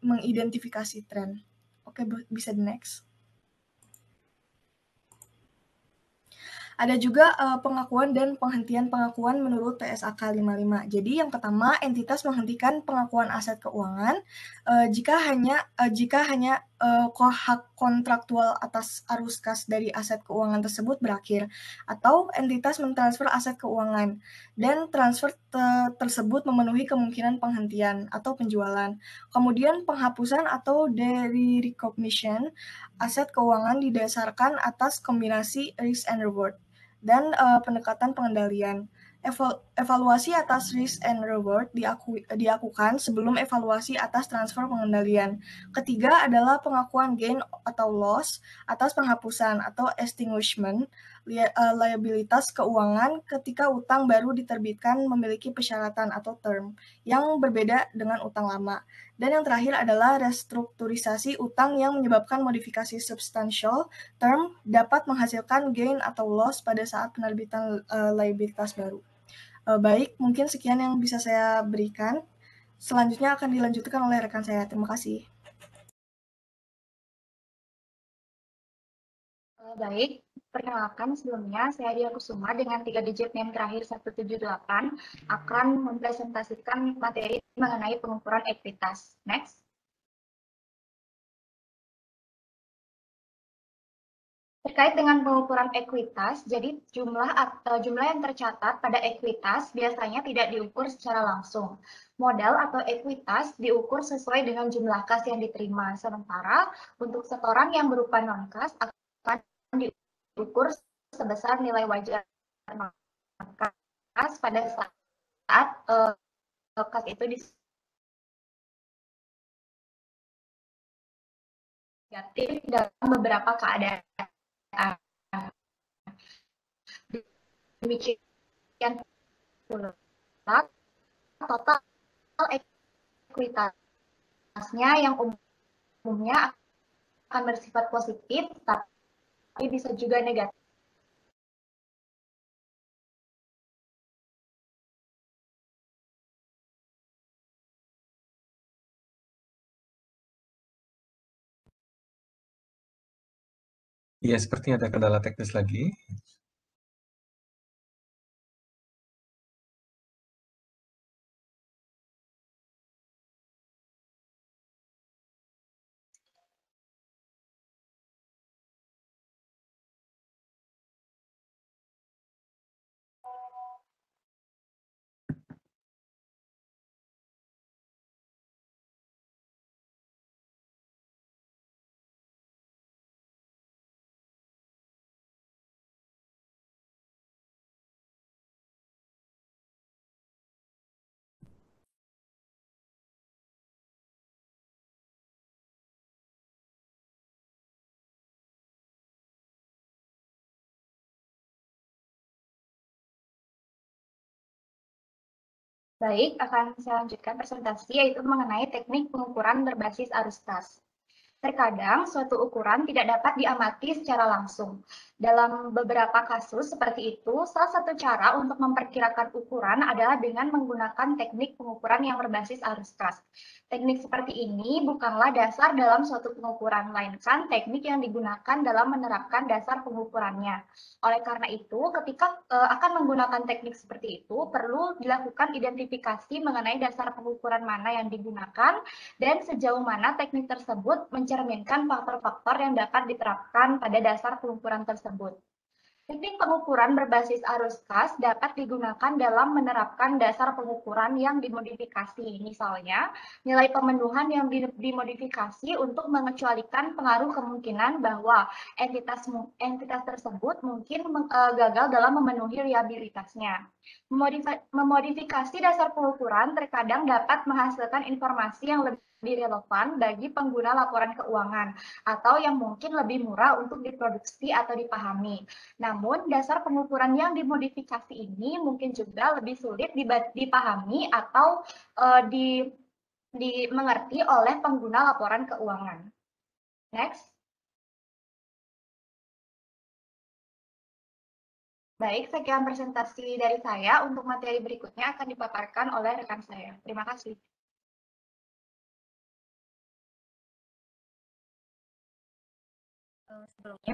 mengidentifikasi tren. Oke, bisa di next. Ada juga pengakuan dan penghentian pengakuan menurut TSAK 55. Jadi yang pertama, entitas menghentikan pengakuan aset keuangan jika hanya hak kontraktual atas arus kas dari aset keuangan tersebut berakhir, atau entitas mentransfer aset keuangan, dan transfer tersebut memenuhi kemungkinan penghentian atau penjualan. Kemudian penghapusan atau de-recognition aset keuangan didasarkan atas kombinasi risk and reward, dan pendekatan pengendalian. Evaluasi atas risk and reward dilakukan sebelum evaluasi atas transfer pengendalian. Ketiga adalah pengakuan gain atau loss atas penghapusan atau extinguishment liabilitas keuangan ketika utang baru diterbitkan memiliki persyaratan atau term yang berbeda dengan utang lama. Dan yang terakhir adalah restrukturisasi utang yang menyebabkan modifikasi substansial term dapat menghasilkan gain atau loss pada saat penerbitan liabilitas baru. Baik, mungkin sekian yang bisa saya berikan. Selanjutnya akan dilanjutkan oleh rekan saya. Terima kasih. Baik, perkenalkan sebelumnya saya Dia Kusuma dengan 3 digit NIM terakhir 178 akan mempresentasikan materi mengenai pengukuran ekuitas. Next. Terkait dengan pengukuran ekuitas, jadi jumlah yang tercatat pada ekuitas biasanya tidak diukur secara langsung. Modal atau ekuitas diukur sesuai dengan jumlah kas yang diterima, sementara untuk setoran yang berupa non-kas akan diukur sebesar nilai wajar non-kas pada saat kas itu negatif dalam beberapa keadaan. Demikian pula total ekuitasnya yang umumnya akan bersifat positif, tapi bisa juga negatif. Iya, sepertinya ada kendala teknis lagi. Baik, akan saya lanjutkan presentasi yaitu mengenai teknik pengukuran berbasis arus kas. Terkadang suatu ukuran tidak dapat diamati secara langsung. Dalam beberapa kasus seperti itu, salah satu cara untuk memperkirakan ukuran adalah dengan menggunakan teknik pengukuran yang berbasis arus kas. Teknik seperti ini bukanlah dasar dalam suatu pengukuran, melainkan teknik yang digunakan dalam menerapkan dasar pengukurannya. Oleh karena itu, ketika akan menggunakan teknik seperti itu, perlu dilakukan identifikasi mengenai dasar pengukuran mana yang digunakan dan sejauh mana teknik tersebut mencerminkan faktor-faktor yang dapat diterapkan pada dasar pengukuran tersebut. Teknik pengukuran berbasis arus kas dapat digunakan dalam menerapkan dasar pengukuran yang dimodifikasi. Misalnya, nilai pemenuhan yang dimodifikasi untuk mengecualikan pengaruh kemungkinan bahwa entitas tersebut mungkin gagal dalam memenuhi liabilitasnya. Memodifikasi dasar pengukuran terkadang dapat menghasilkan informasi yang lebih relevan bagi pengguna laporan keuangan atau yang mungkin lebih murah untuk diproduksi atau dipahami. Namun, dasar pengukuran yang dimodifikasi ini mungkin juga lebih sulit dipahami atau dimengerti oleh pengguna laporan keuangan. Next. Baik, sekian presentasi dari saya. Untuk materi berikutnya akan dipaparkan oleh rekan saya. Terima kasih. Sebelumnya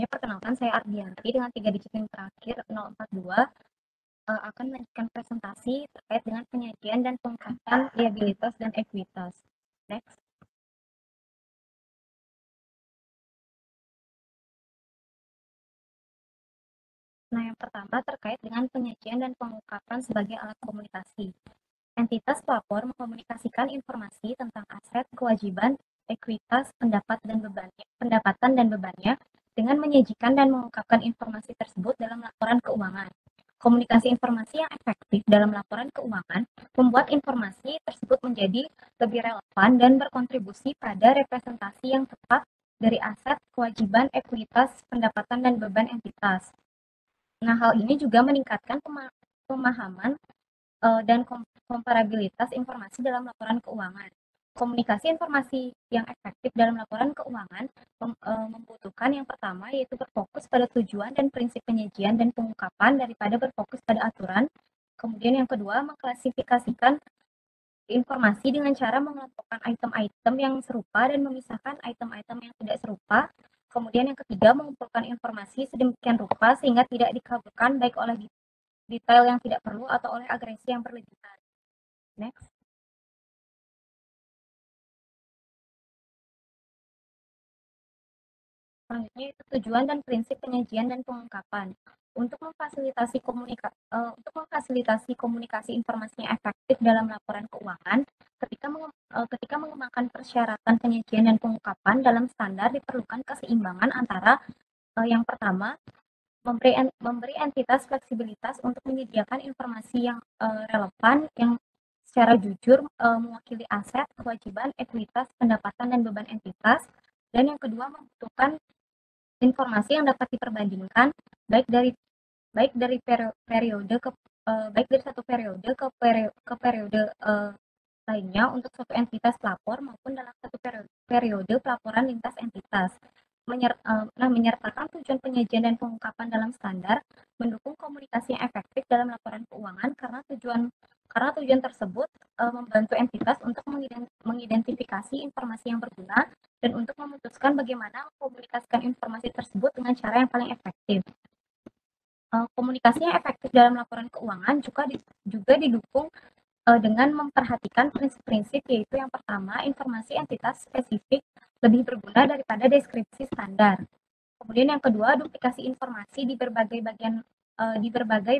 perkenalkan saya Ardianti dengan 3 digit yang terakhir 042 akan melanjutkan presentasi terkait dengan penyajian dan pengungkapan liabilitas dan ekuitas. Next. Nah, yang pertama terkait dengan penyajian dan pengungkapan sebagai alat komunikasi. Entitas pelapor mengkomunikasikan informasi tentang aset, kewajiban, ekuitas, pendapatan dan bebannya dengan menyajikan dan mengungkapkan informasi tersebut dalam laporan keuangan. Komunikasi informasi yang efektif dalam laporan keuangan membuat informasi tersebut menjadi lebih relevan dan berkontribusi pada representasi yang tepat dari aset, kewajiban, ekuitas, pendapatan, dan beban entitas. Nah, hal ini juga meningkatkan pemahaman dan komparabilitas informasi dalam laporan keuangan. Komunikasi informasi yang efektif dalam laporan keuangan membutuhkan yang pertama yaitu berfokus pada tujuan dan prinsip penyajian dan pengungkapan daripada berfokus pada aturan. Kemudian yang kedua, mengklasifikasikan informasi dengan cara mengelompokkan item-item yang serupa dan memisahkan item-item yang tidak serupa. Kemudian yang ketiga, mengumpulkan informasi sedemikian rupa sehingga tidak dikaburkan baik oleh detail yang tidak perlu atau oleh agresi yang berlebihan. Next. Selanjutnya itu tujuan dan prinsip penyajian dan pengungkapan. Untuk memfasilitasi komunikasi informasi yang efektif dalam laporan keuangan, ketika mengembangkan persyaratan penyajian dan pengungkapan dalam standar diperlukan keseimbangan antara yang pertama, memberi entitas fleksibilitas untuk menyediakan informasi yang relevan yang secara jujur mewakili aset, kewajiban, ekuitas, pendapatan, dan beban entitas. Dan yang kedua, membutuhkan informasi yang dapat diperbandingkan baik dari satu periode ke periode lainnya untuk suatu entitas pelapor maupun dalam satu periode pelaporan lintas entitas. Menyertakan tujuan penyajian dan pengungkapan dalam standar mendukung komunikasi yang efektif dalam laporan keuangan karena tujuan tersebut membantu entitas untuk mengidentifikasi informasi yang berguna dan untuk memutuskan bagaimana mengkomunikasikan informasi tersebut dengan cara yang paling efektif. Komunikasi yang efektif dalam laporan keuangan juga didukung dengan memperhatikan prinsip-prinsip, yaitu yang pertama, informasi entitas spesifik lebih berguna daripada deskripsi standar. Kemudian yang kedua, duplikasi informasi di berbagai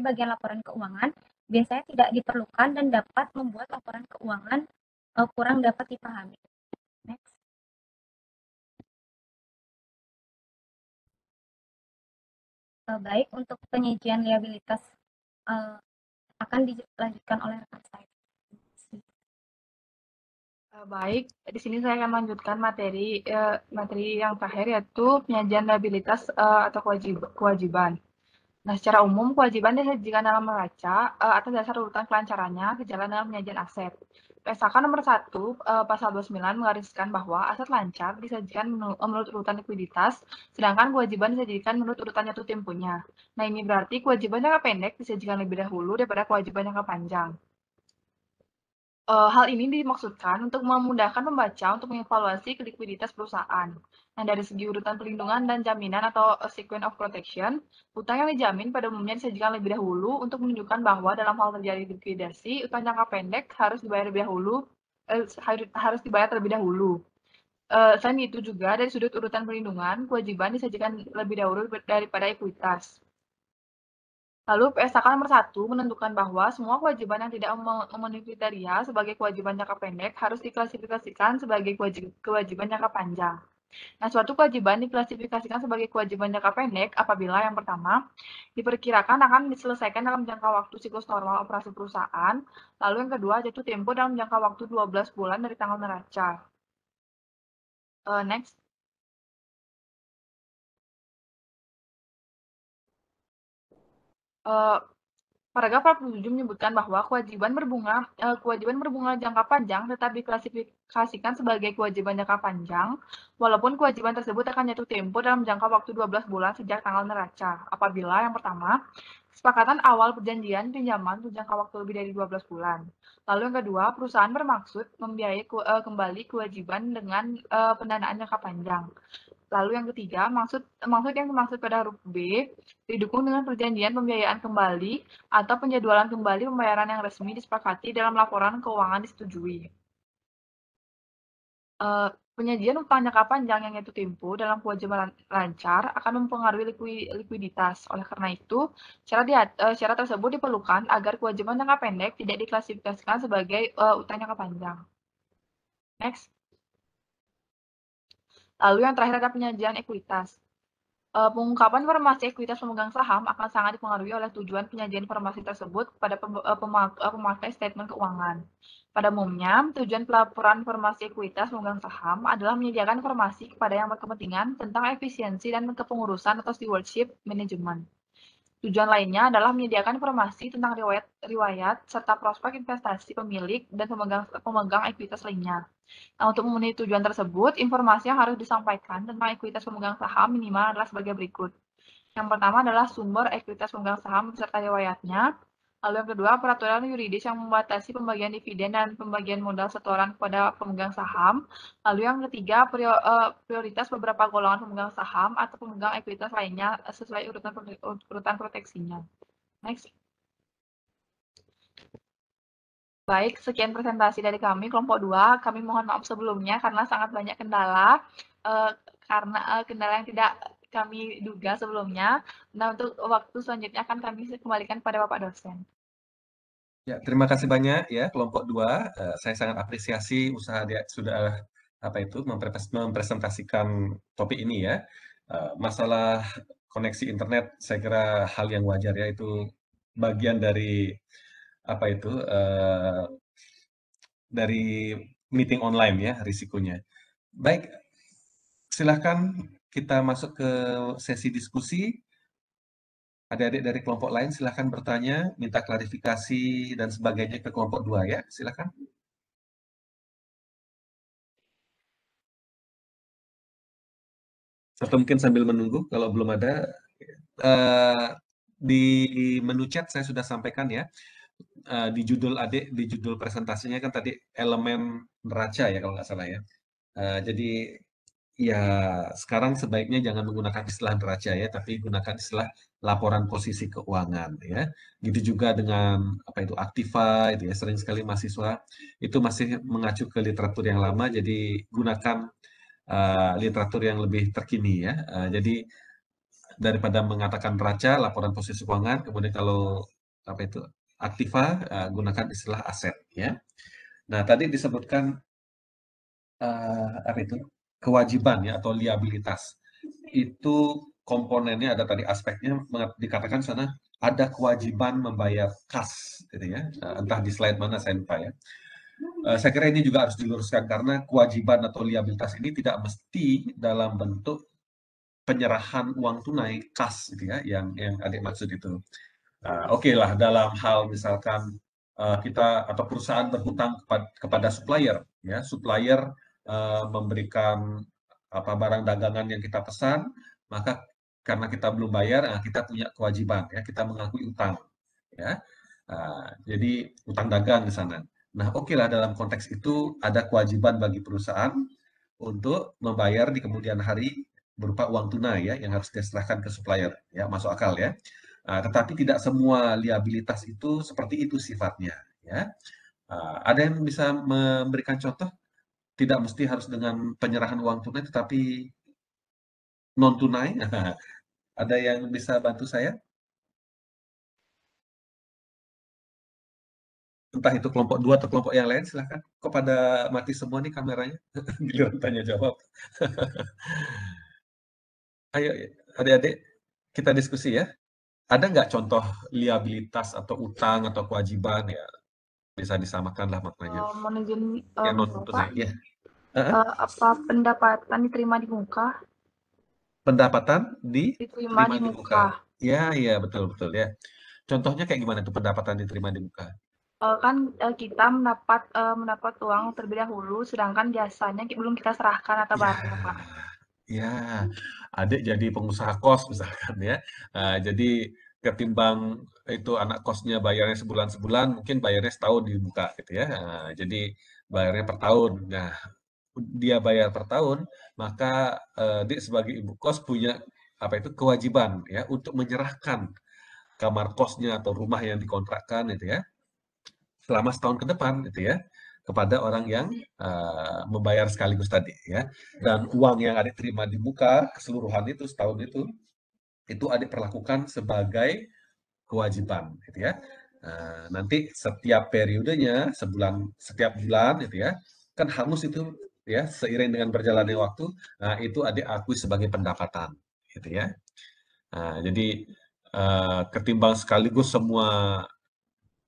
bagian laporan keuangan biasanya tidak diperlukan dan dapat membuat laporan keuangan kurang dapat dipahami. Next. Baik, untuk penyajian liabilitas akan dilanjutkan oleh rekan saya. Baik, di sini saya akan melanjutkan materi yang terakhir yaitu penyajian liabilitas atau kewajiban. Nah, secara umum kewajiban disajikan dalam neraca atas dasar urutan kelancarannya sejalan dengan penyajian aset. PSAK nomor 1 pasal 29 menggariskan bahwa aset lancar disajikan menurut urutan likuiditas, sedangkan kewajiban disajikan menurut urutan jatuh temponya. Nah, ini berarti kewajiban jangka pendek disajikan lebih dahulu daripada kewajiban jangka panjang. Hal ini dimaksudkan untuk memudahkan pembaca untuk mengevaluasi likuiditas perusahaan. Nah, dari segi urutan perlindungan dan jaminan atau sequence of protection, utang yang dijamin pada umumnya disajikan lebih dahulu untuk menunjukkan bahwa dalam hal terjadi likuidasi, utang jangka pendek harus dibayar terlebih dahulu. Selain itu juga dari sudut urutan perlindungan, kewajiban disajikan lebih dahulu daripada ekuitas. Lalu PSAK nomor 1 menentukan bahwa semua kewajiban yang tidak memenuhi kriteria sebagai kewajiban jangka pendek harus diklasifikasikan sebagai kewajiban jangka panjang. Nah, suatu kewajiban diklasifikasikan sebagai kewajiban jangka pendek apabila yang pertama, diperkirakan akan diselesaikan dalam jangka waktu siklus normal operasi perusahaan, lalu yang kedua, jatuh tempo dalam jangka waktu 12 bulan dari tanggal neraca. Next. Paragraf 47 menyebutkan bahwa kewajiban berbunga jangka panjang tetap diklasifikasikan sebagai kewajiban jangka panjang, walaupun kewajiban tersebut akan jatuh tempo dalam jangka waktu 12 bulan sejak tanggal neraca. Apabila yang pertama, kesepakatan awal perjanjian pinjaman untuk jangka waktu lebih dari 12 bulan. Lalu yang kedua, perusahaan bermaksud membiayai kembali kewajiban dengan pendanaan jangka panjang. Lalu yang ketiga, maksud yang dimaksud pada huruf B didukung dengan perjanjian pembiayaan kembali atau penjadwalan kembali pembayaran yang resmi disepakati dalam laporan keuangan disetujui. Penyajian utang jangka panjang yang jatuh tempo dalam kewajiban lancar akan mempengaruhi likuiditas. Oleh karena itu, syarat tersebut diperlukan agar kewajiban jangka pendek tidak diklasifikasikan sebagai utang jangka panjang. Next. Lalu yang terakhir ada penyajian ekuitas. Pengungkapan informasi ekuitas pemegang saham akan sangat dipengaruhi oleh tujuan penyajian informasi tersebut kepada pemakai statement keuangan. Pada umumnya, tujuan pelaporan informasi ekuitas pemegang saham adalah menyediakan informasi kepada yang berkepentingan tentang efisiensi dan kepengurusan atau stewardship management. Tujuan lainnya adalah menyediakan informasi tentang riwayat serta prospek investasi pemilik dan pemegang ekuitas lainnya. Nah, untuk memenuhi tujuan tersebut, informasi yang harus disampaikan tentang ekuitas pemegang saham minimal adalah sebagai berikut. Yang pertama adalah sumber ekuitas pemegang saham beserta riwayatnya. Lalu yang kedua, peraturan yuridis yang membatasi pembagian dividen dan pembagian modal setoran kepada pemegang saham. Lalu yang ketiga, prioritas beberapa golongan pemegang saham atau pemegang ekuitas lainnya sesuai urutan proteksinya. Next. Baik, sekian presentasi dari kami, kelompok 2. Kami mohon maaf sebelumnya karena sangat banyak kendala, karena kendala yang tidak kami duga sebelumnya. Nah, untuk waktu selanjutnya akan kami kembalikan kepada Bapak dosen. Ya, terima kasih banyak ya kelompok 2. Saya sangat apresiasi usaha dia sudah mempresentasikan topik ini ya. Masalah koneksi internet saya kira hal yang wajar ya, itu bagian dari dari meeting online ya risikonya. Baik, silahkan kita masuk ke sesi diskusi. Adik-adik dari kelompok lain silahkan bertanya, minta klarifikasi dan sebagainya ke kelompok 2 ya, silahkan. Atau mungkin sambil menunggu kalau belum ada. Di menu chat saya sudah sampaikan ya, di judul presentasinya kan tadi elemen neraca ya kalau nggak salah ya. Jadi ya sekarang sebaiknya jangan menggunakan istilah neraca ya, tapi gunakan istilah laporan posisi keuangan ya. Gitu juga dengan aktiva itu ya, sering sekali mahasiswa itu masih mengacu ke literatur yang lama, jadi gunakan literatur yang lebih terkini ya. Jadi daripada mengatakan neraca, laporan posisi keuangan, kemudian kalau aktiva, gunakan istilah aset ya. Nah, tadi disebutkan kewajiban ya atau liabilitas. Itu komponennya ada tadi, aspeknya dikatakan sana ada kewajiban membayar kas gitu ya. Entah di slide mana saya lupa ya. Saya kira ini juga harus diluruskan karena kewajiban atau liabilitas ini tidak mesti dalam bentuk penyerahan uang tunai kas gitu ya, yang adik maksud itu. Oke lah, dalam hal misalkan kita atau perusahaan berhutang kepada supplier ya, supplier memberikan barang dagangan yang kita pesan, maka karena kita belum bayar, kita punya kewajiban ya, kita mengakui utang ya. Jadi utang dagang di sana. Nah, oke lah, dalam konteks itu ada kewajiban bagi perusahaan untuk membayar di kemudian hari berupa uang tunai ya, yang harus diserahkan ke supplier ya, masuk akal ya. Tetapi tidak semua liabilitas itu seperti itu sifatnya ya. Ada yang bisa memberikan contoh? Tidak mesti harus dengan penyerahan uang tunai, tetapi non tunai. Ada yang bisa bantu saya? Entah itu kelompok 2 atau kelompok yang lain, silahkan. Kok pada mati semua nih kameranya? Giliran tanya jawab. Ayo adik-adik, kita diskusi ya. Ada nggak contoh liabilitas atau utang atau kewajiban ya? Bisa disamakan lah maknanya. Yang non tunai ya. Apa pendapatan diterima di muka? Pendapatan diterima di muka. Ya, betul ya. Contohnya kayak gimana tuh pendapatan diterima di muka? Kan kita mendapat uang terlebih dahulu, sedangkan jasanya belum kita serahkan atau barang, Pak. Ya, adik jadi pengusaha kos misalkan ya. Jadi ketimbang itu anak kosnya bayarnya sebulan-sebulan, mungkin bayarnya setahun di muka gitu ya. Jadi bayarnya per tahun. Nah, dia bayar per tahun, maka dia sebagai ibu kos punya kewajiban ya untuk menyerahkan kamar kosnya atau rumah yang dikontrakkan itu ya selama setahun ke depan gitu ya. kepada orang yang membayar sekaligus tadi ya. Dan uang yang adik terima di muka keseluruhan itu setahun itu adik perlakukan sebagai kewajiban gitu ya. Nanti setiap periodenya setiap bulan gitu ya, kan hangus itu ya seiring dengan berjalannya waktu, itu adik akui sebagai pendapatan gitu ya. Jadi ketimbang sekaligus semua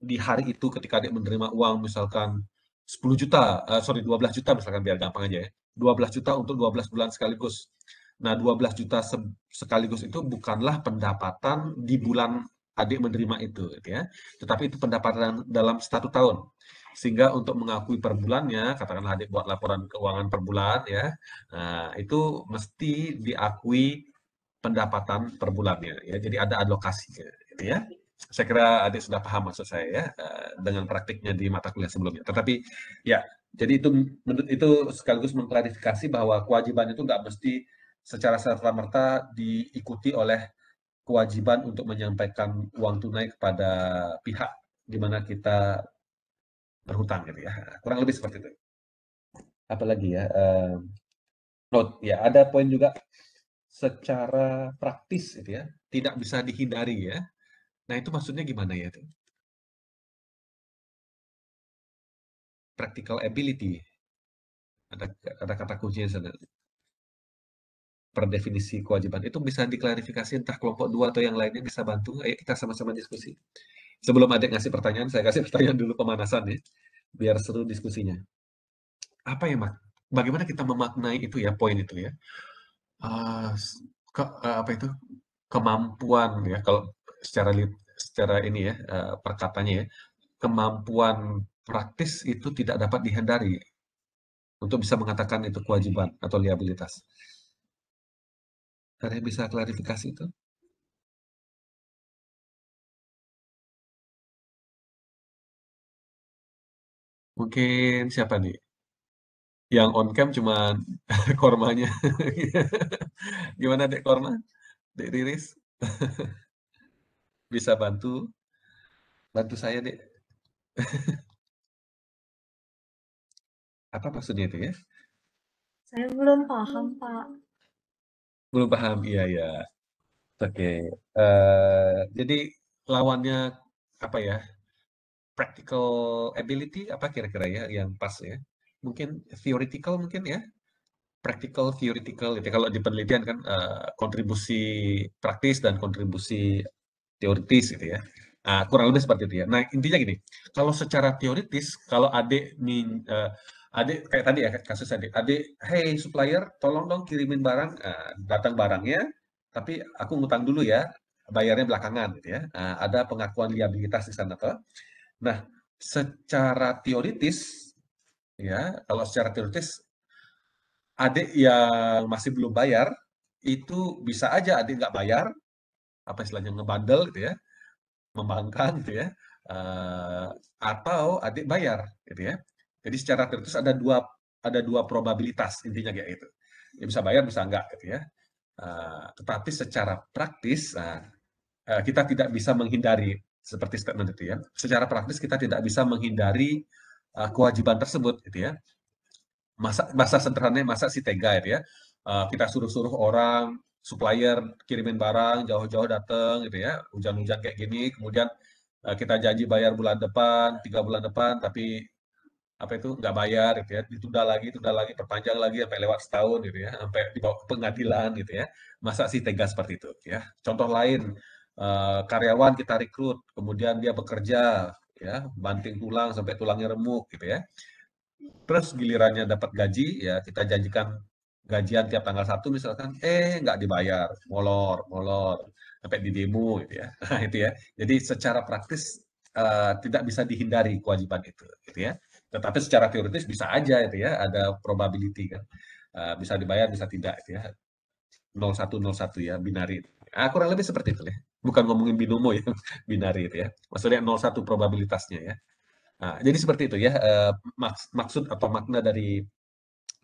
di hari itu ketika adik menerima uang misalkan 10 juta, 12 juta misalkan biar gampang aja ya. 12 juta untuk 12 bulan sekaligus. Nah, 12 juta sekaligus itu bukanlah pendapatan di bulan adik menerima itu, gitu ya. Tetapi itu pendapatan dalam 1 tahun. Sehingga untuk mengakui per bulannya, katakanlah adik buat laporan keuangan per bulan ya, itu mesti diakui pendapatan per bulannya ya. Jadi ada alokasinya, gitu ya. Saya kira adik sudah paham maksud saya ya dengan praktiknya di mata kuliah sebelumnya. Tetapi ya, jadi itu sekaligus mengklarifikasi bahwa kewajiban itu nggak mesti secara serta-merta diikuti oleh kewajiban untuk menyampaikan uang tunai kepada pihak di mana kita berhutang gitu ya. Kurang lebih seperti itu. Apalagi ya, note ya, ada poin juga secara praktis gitu ya, tidak bisa dihindari ya. Nah, itu maksudnya gimana ya itu? Practical ability. Ada kata kuncinya sana. Per definisi kewajiban. Itu bisa diklarifikasi entah kelompok 2 atau yang lainnya bisa bantu. Ayo kita sama-sama diskusi. Sebelum adik ngasih pertanyaan, saya kasih pertanyaan dulu pemanasan ya. Biar seru diskusinya. Apa ya, Mak? Bagaimana kita memaknai itu ya, poin itu ya. Apa itu? Kemampuan ya, kalau secara ini ya, perkataannya ya. Kemampuan praktis itu tidak dapat dihindari untuk bisa mengatakan itu kewajiban atau liabilitas. Ada yang bisa klarifikasi itu? Mungkin siapa nih? Yang on cam cuma kormanya. Gimana Dek Korma? Dek Riris? Bisa bantu? Bantu saya Dek. Apa maksudnya itu ya? Saya belum paham, Pak. Belum paham, iya ya. Oke. Jadi lawannya apa ya? Practical ability apa kira-kira ya yang pas ya? Mungkin theoretical mungkin ya? Practical, theoretical gitu. Kalau di penelitian kan kontribusi praktis dan kontribusi teoritis gitu ya. Kurang lebih seperti itu ya. Nah, intinya gini, kalau secara teoritis, kalau adik kayak tadi ya kasus adik, hey supplier, tolong dong kirimin barang, datang barangnya, tapi aku ngutang dulu ya, bayarnya belakangan gitu ya. Ada pengakuan liabilitas di sana toh. Nah, secara teoritis ya, kalau secara teoritis adik yang masih belum bayar itu bisa aja adik nggak bayar, apa istilahnya ngebandel gitu ya, membangkang gitu ya, atau adik bayar gitu ya. Jadi secara teoritis ada dua probabilitas intinya kayak gitu. Ya bisa bayar bisa enggak gitu ya. Tetapi secara praktis kita tidak bisa menghindari seperti statement itu ya. Secara praktis kita tidak bisa menghindari kewajiban tersebut gitu ya. Masa sederhananya masa si tega gitu ya. Kita suruh-suruh orang supplier kirimin barang jauh-jauh datang gitu ya, hujan-hujan kayak gini, kemudian kita janji bayar bulan depan, 3 bulan depan, tapi apa itu nggak bayar gitu ya, ditunda lagi, perpanjang lagi sampai lewat setahun gitu ya, sampai dibawa ke pengadilan gitu ya. Masa sih tega seperti itu ya. Contoh lain, karyawan kita rekrut, kemudian dia bekerja ya, banting tulang sampai tulangnya remuk gitu ya. Terus gilirannya dapat gaji, ya kita janjikan gajian tiap tanggal 1 misalkan, nggak dibayar, molor, sampai di demo gitu ya. Nah, itu ya. Jadi secara praktis tidak bisa dihindari kewajiban itu, gitu ya. Tetapi secara teoritis bisa aja itu ya, ada probability kan. Bisa dibayar, bisa tidak itu ya. 0101 ya, binari. Kurang lebih seperti itu ya. Bukan ngomongin binomo ya, binari itu ya. Maksudnya 01 probabilitasnya ya. Jadi seperti itu ya, maksud atau makna dari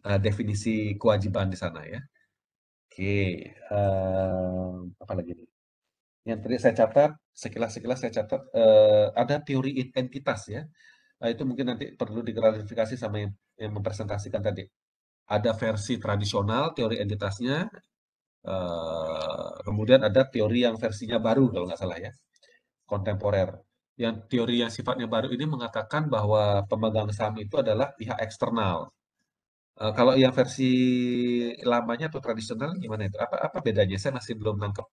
definisi kewajiban di sana ya. Oke, apa lagi nih? Yang tadi saya catat, sekilas saya catat, ada teori entitas ya. Itu mungkin nanti perlu diklarifikasi sama yang mempresentasikan tadi. Ada versi tradisional teori entitasnya, kemudian ada teori yang versinya baru kalau nggak salah ya, kontemporer. Yang teori yang sifatnya baru ini mengatakan bahwa pemegang saham itu adalah pihak eksternal. Kalau yang versi lamanya atau tradisional gimana itu? Apa bedanya? Saya masih belum nangkep.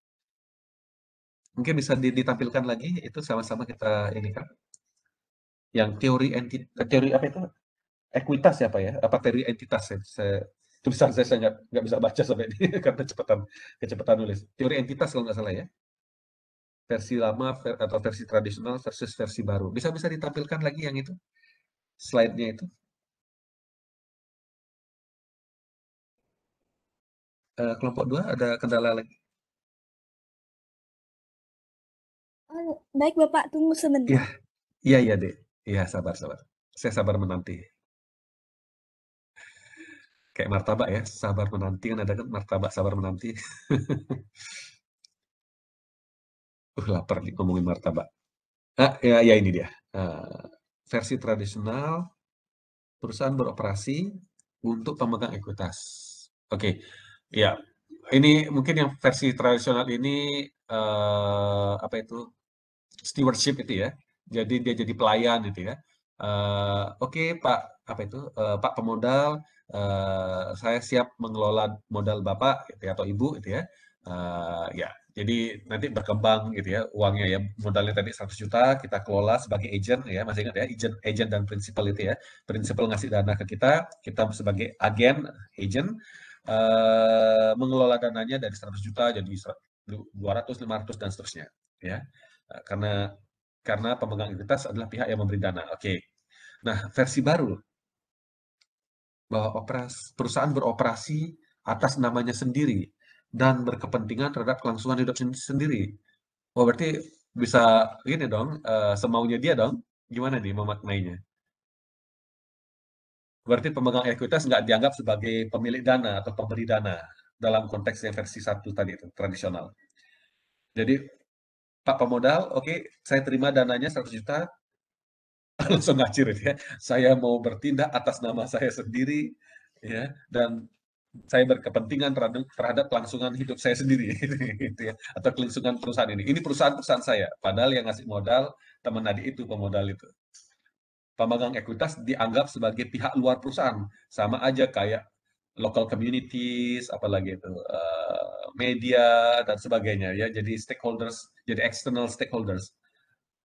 Mungkin bisa ditampilkan lagi itu sama-sama kita ini kan. Yang teori apa itu? Ekuitas ya Pak ya? Apa teori entitas tulisan saya nggak bisa baca sampai ini karena kecepatan nulis. Teori entitas kalau nggak salah ya. Versi lama atau versi tradisional versus versi baru. Bisa ditampilkan lagi yang itu? Slide-nya itu. Kelompok 2 ada kendala lagi? Baik Bapak, tunggu sebentar. Iya Dek. Iya sabar. Saya sabar menanti. Kayak martabak ya, sabar menanti kan ada kan martabak sabar menanti. Lapar nih ngomongin martabak. Ya ini dia. Versi tradisional, perusahaan beroperasi untuk pemegang ekuitas. Oke, ya. Ini mungkin yang versi tradisional ini apa itu stewardship itu ya. Jadi dia jadi pelayan gitu ya. Oke Pak, apa itu Pak pemodal, saya siap mengelola modal Bapak gitu ya, atau Ibu gitu ya. Ya, jadi nanti berkembang gitu ya uangnya ya, modalnya tadi 100 juta kita kelola sebagai agent ya, masih ingat ya, agent dan prinsipal itu ya. Prinsipal ngasih dana ke kita sebagai agen, agent, mengelola dananya dari 100 juta jadi 200, 500 dan seterusnya ya. Karena pemegang ekuitas adalah pihak yang memberi dana. Oke. Nah, versi baru bahwa perusahaan beroperasi atas namanya sendiri dan berkepentingan terhadap kelangsungan hidup sendiri. Oh, berarti bisa gini dong, semaunya dia dong. Gimana nih memaknainya? Berarti pemegang ekuitas nggak dianggap sebagai pemilik dana atau pemberi dana dalam konteks yang versi 1 tadi itu, tradisional. Jadi, Pak pemodal, oke, saya terima dananya 100 juta, langsung ngacir ya. Saya mau bertindak atas nama saya sendiri ya, dan saya berkepentingan terhadap kelangsungan hidup saya sendiri gitu ya, atau kelangsungan perusahaan ini. Ini perusahaan saya, padahal yang ngasih modal teman adik itu pemodal itu. Pemegang ekuitas dianggap sebagai pihak luar perusahaan, sama aja kayak local communities, apalagi itu media dan sebagainya ya. Jadi stakeholders, jadi external stakeholders.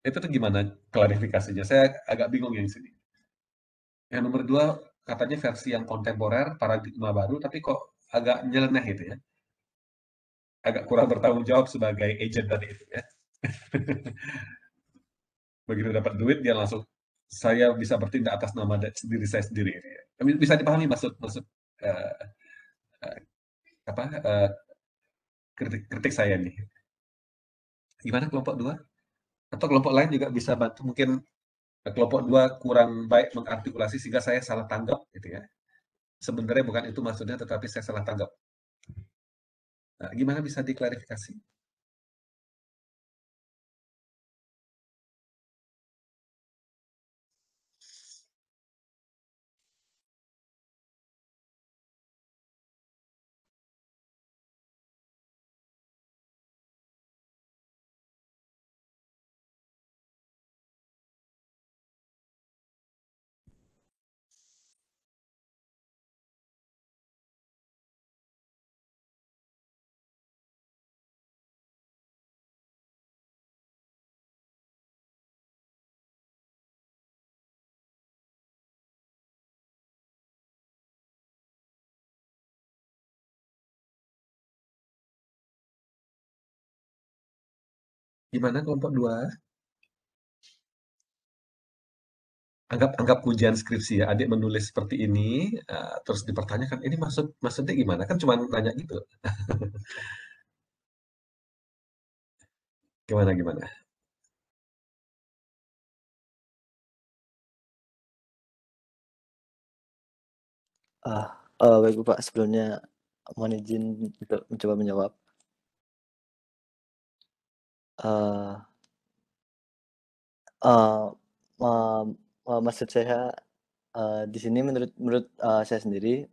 Itu tuh gimana klarifikasinya? Saya agak bingung yang di sini. Yang nomor 2 katanya versi yang kontemporer, paradigma baru, tapi kok agak nyeleneh gitu ya. Agak kurang bertanggung jawab sebagai agent tadi itu ya. Begitu dapat duit dia langsung saya bisa bertindak atas nama diri saya sendiri. Ya. Bisa dipahami maksud apa kritik saya nih. Gimana kelompok 2? Atau kelompok lain juga bisa bantu mungkin kelompok 2 kurang baik mengartikulasi sehingga saya salah tanggap gitu ya. Sebenarnya bukan itu maksudnya tetapi saya salah tanggap. Nah, gimana bisa diklarifikasi? Gimana kelompok 2? Anggap ujian skripsi ya, adik menulis seperti ini, terus dipertanyakan, ini maksudnya gimana? Kan cuma nanya gitu. Gimana? Baik Bapak, sebelumnya mohon izin untuk mencoba menjawab. maksud saya di sini menurut saya sendiri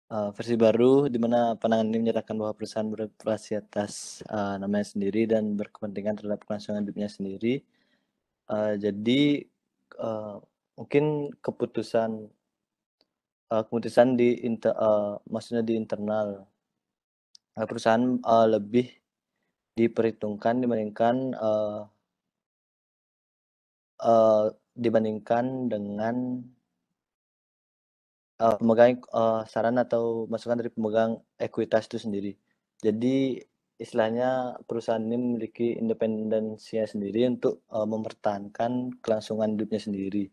versi baru di mana pandangan ini menyatakan bahwa perusahaan beroperasi atas namanya sendiri dan berkepentingan terhadap kelangsungan hidupnya sendiri. Jadi mungkin keputusan maksudnya di internal perusahaan lebih diperhitungkan dibandingkan dengan pemegang saran atau masukan dari pemegang ekuitas itu sendiri. Jadi istilahnya perusahaan ini memiliki independensinya sendiri untuk mempertahankan kelangsungan hidupnya sendiri.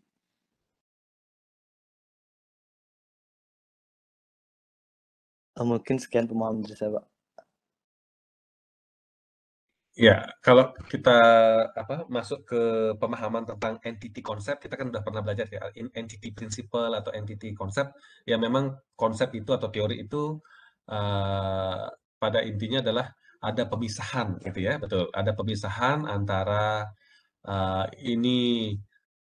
Mungkin sekian pemahaman dari saya, Pak. Ya, kalau kita masuk ke pemahaman tentang entity konsep, kita kan udah pernah belajar ya, entity principle atau entity konsep, ya memang konsep itu atau teori itu pada intinya adalah ada pemisahan gitu ya, betul. Ada pemisahan antara ini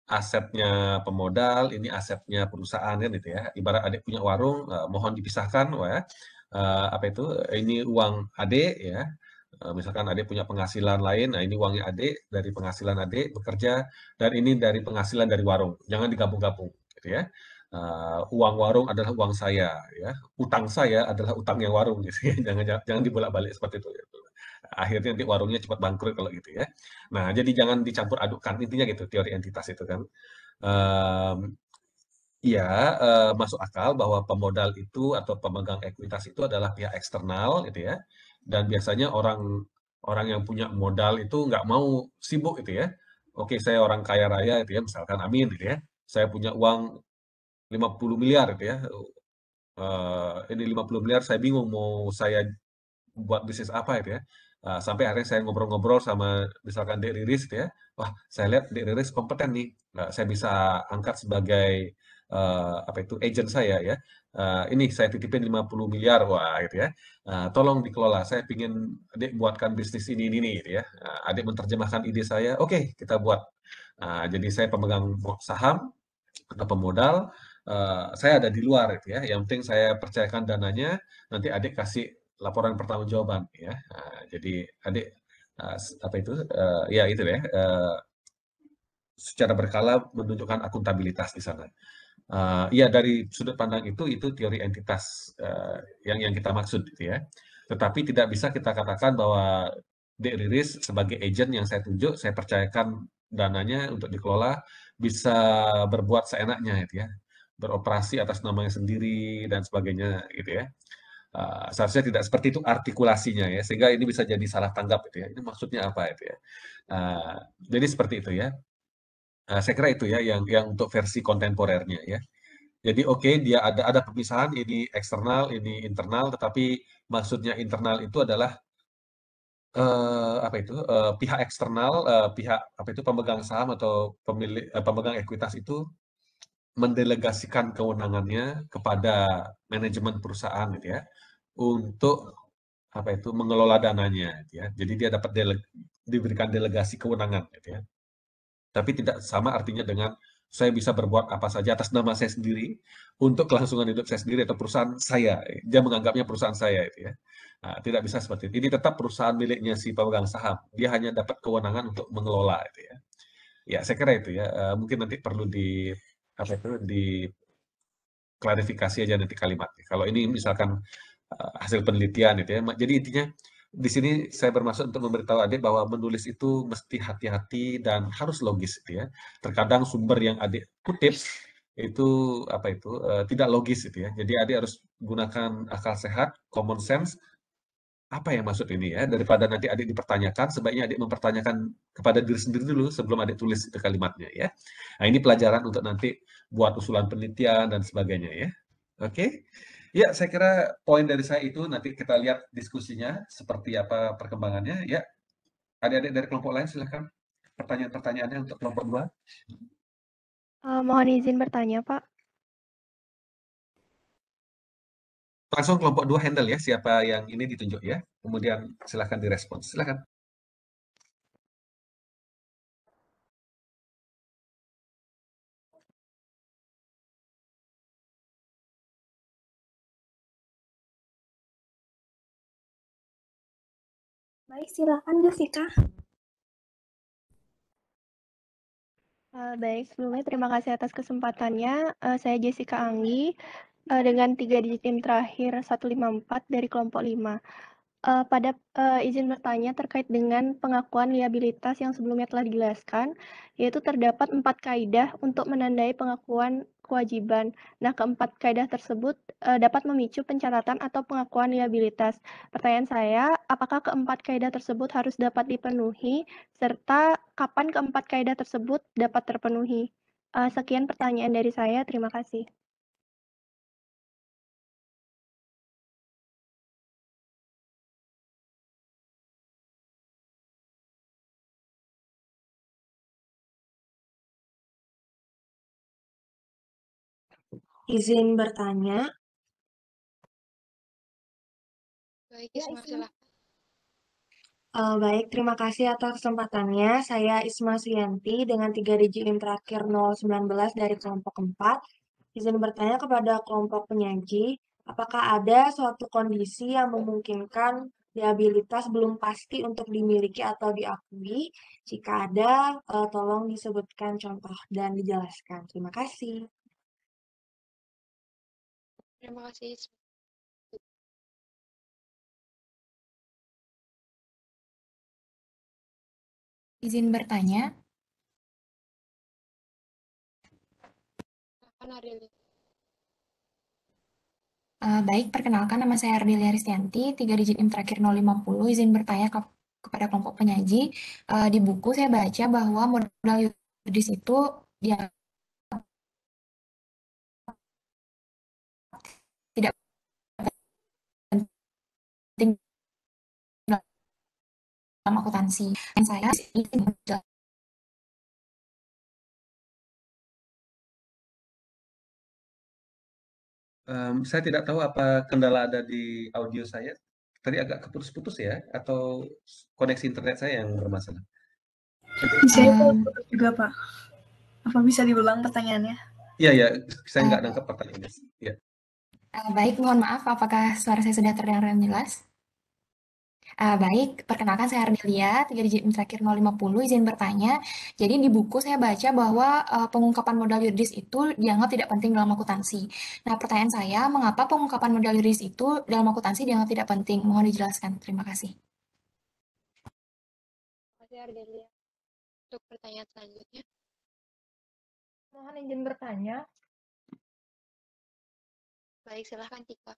asetnya pemodal, ini asetnya perusahaan kan gitu ya. Ibarat adik punya warung, mohon dipisahkan, ini uang adik ya. Misalkan adik punya penghasilan lain, nah ini uangnya adik dari penghasilan adik bekerja, dan ini dari penghasilan dari warung. Jangan digabung-gabung, gitu ya. Uang warung adalah uang saya, ya. Utang saya adalah utangnya warung, gitu ya. Jangan dibolak-balik seperti itu. Gitu. Akhirnya nanti warungnya cepat bangkrut kalau gitu ya. Nah, jadi jangan dicampur adukkan, intinya gitu teori entitas itu kan. Iya, masuk akal bahwa pemodal itu atau pemegang ekuitas itu adalah pihak eksternal gitu ya. Dan biasanya orang yang punya modal itu nggak mau sibuk gitu ya. Oke, saya orang kaya raya gitu ya, misalkan Amin gitu ya. Saya punya uang 50 miliar gitu ya. Ini 50 miliar saya bingung mau saya buat bisnis apa gitu ya. Sampai akhirnya saya ngobrol-ngobrol sama misalkan Dek Riris gitu ya. Wah, saya lihat Dek Riris kompeten nih. Saya bisa angkat sebagai agent saya ya. Ini saya titipin 50 miliar wah gitu ya. Tolong dikelola. Saya pingin Dek buatkan bisnis ini gitu ya. Adik menerjemahkan ide saya. Oke, kita buat. Jadi saya pemegang saham atau pemodal, saya ada di luar gitu ya. Yang penting saya percayakan dananya, nanti adik kasih laporan pertanggungjawaban ya. Jadi adik ya itu ya. Secara berkala menunjukkan akuntabilitas di sana. Iya dari sudut pandang itu teori entitas yang kita maksud gitu ya. Tetapi tidak bisa kita katakan bahwa Dek Riris sebagai agent yang saya tunjuk, saya percayakan dananya untuk dikelola bisa berbuat seenaknya gitu ya, beroperasi atas namanya sendiri dan sebagainya gitu ya. Seharusnya tidak seperti itu artikulasinya ya, sehingga ini bisa jadi salah tanggap gitu ya. Ini maksudnya apa itu ya? Jadi seperti itu ya. Saya kira itu ya yang untuk versi kontemporernya ya. Jadi oke, dia ada pemisahan ini eksternal, ini internal, tetapi maksudnya internal itu adalah pihak eksternal, pihak pemegang saham atau pemilik pemegang ekuitas itu mendelegasikan kewenangannya kepada manajemen perusahaan gitu ya untuk mengelola dananya gitu ya. Jadi dia dapat diberikan delegasi kewenangan gitu ya. Tapi tidak sama artinya dengan saya bisa berbuat apa saja atas nama saya sendiri untuk kelangsungan hidup saya sendiri atau perusahaan saya. Dia menganggapnya perusahaan saya itu ya. Tidak bisa seperti itu. Ini tetap perusahaan miliknya si pemegang saham. Dia hanya dapat kewenangan untuk mengelola itu ya. Ya, saya kira itu ya. Mungkin nanti perlu klarifikasi aja nanti kalimatnya. Kalau ini misalkan hasil penelitian itu ya. Jadi intinya di sini saya bermaksud untuk memberitahu adik bahwa menulis itu mesti hati-hati dan harus logis gitu ya. Terkadang sumber yang adik kutip itu tidak logis gitu ya. Jadi adik harus gunakan akal sehat, common sense. Apa yang maksud ini ya? Daripada nanti adik dipertanyakan, sebaiknya adik mempertanyakan kepada diri sendiri dulu sebelum adik tulis itu kalimatnya ya. Nah, ini pelajaran untuk nanti buat usulan penelitian dan sebagainya ya. Oke. Ya, saya kira poin dari saya itu nanti kita lihat diskusinya seperti apa perkembangannya ya. Adik-adik dari kelompok lain silakan pertanyaan-pertanyaannya untuk kelompok 2. Mohon izin bertanya, Pak. Langsung kelompok 2 handle ya, siapa yang ini ditunjuk ya. Kemudian silakan direspons. Silakan. Baik, silakan Jessica. Baik, sebelumnya terima kasih atas kesempatannya. Saya Jessica Anggi dengan 3 digit NIM terakhir 154 dari kelompok 5. Pada izin bertanya terkait dengan pengakuan liabilitas yang sebelumnya telah dijelaskan, yaitu terdapat 4 kaidah untuk menandai pengakuan kewajiban. Nah, keempat kaidah tersebut dapat memicu pencatatan atau pengakuan liabilitas. Pertanyaan saya, apakah keempat kaidah tersebut harus dapat dipenuhi, serta kapan keempat kaidah tersebut dapat terpenuhi? Sekian pertanyaan dari saya, terima kasih. Izin bertanya. Baik, Ya, Isma, Isma. silahkan. Baik, terima kasih atas kesempatannya. Saya Isma Suyanti dengan 3 digit NIM terakhir 019 dari kelompok 4. Izin bertanya kepada kelompok penyaji, apakah ada suatu kondisi yang memungkinkan liabilitas belum pasti untuk dimiliki atau diakui? Jika ada, tolong disebutkan contoh dan dijelaskan. Terima kasih. Terima kasih, Isma. Izin bertanya. Silakan Ardelia. Baik, perkenalkan nama saya Ardelia Ristianti, 3 digit NIM terakhir 050. Izin bertanya kepada kelompok penyaji. Di buku saya baca bahwa modal yuridis itu dianggap tidak penting dalam akuntansi. Dan saya Saya tidak tahu apa kendala ada di audio saya. Tadi agak keputus-putus ya, atau koneksi internet saya yang bermasalah? Saya putus juga, Pak. Apa bisa diulang pertanyaannya? Iya, saya nggak nangkep pertanyaannya. Ya. Baik, mohon maaf, apakah suara saya sudah terdengar dengan jelas? Baik, perkenalkan saya Ardelia, 3 digit NIM terakhir 050, izin bertanya. Jadi di buku saya baca bahwa pengungkapan modal yuridis itu dianggap tidak penting dalam akuntansi. Nah, pertanyaan saya, mengapa pengungkapan modal yuridis itu dalam akuntansi dianggap tidak penting? Mohon dijelaskan. Terima kasih. Terima kasih, Ardelia. Untuk pertanyaan selanjutnya. Mohon izin bertanya. Baik, silahkan Tika.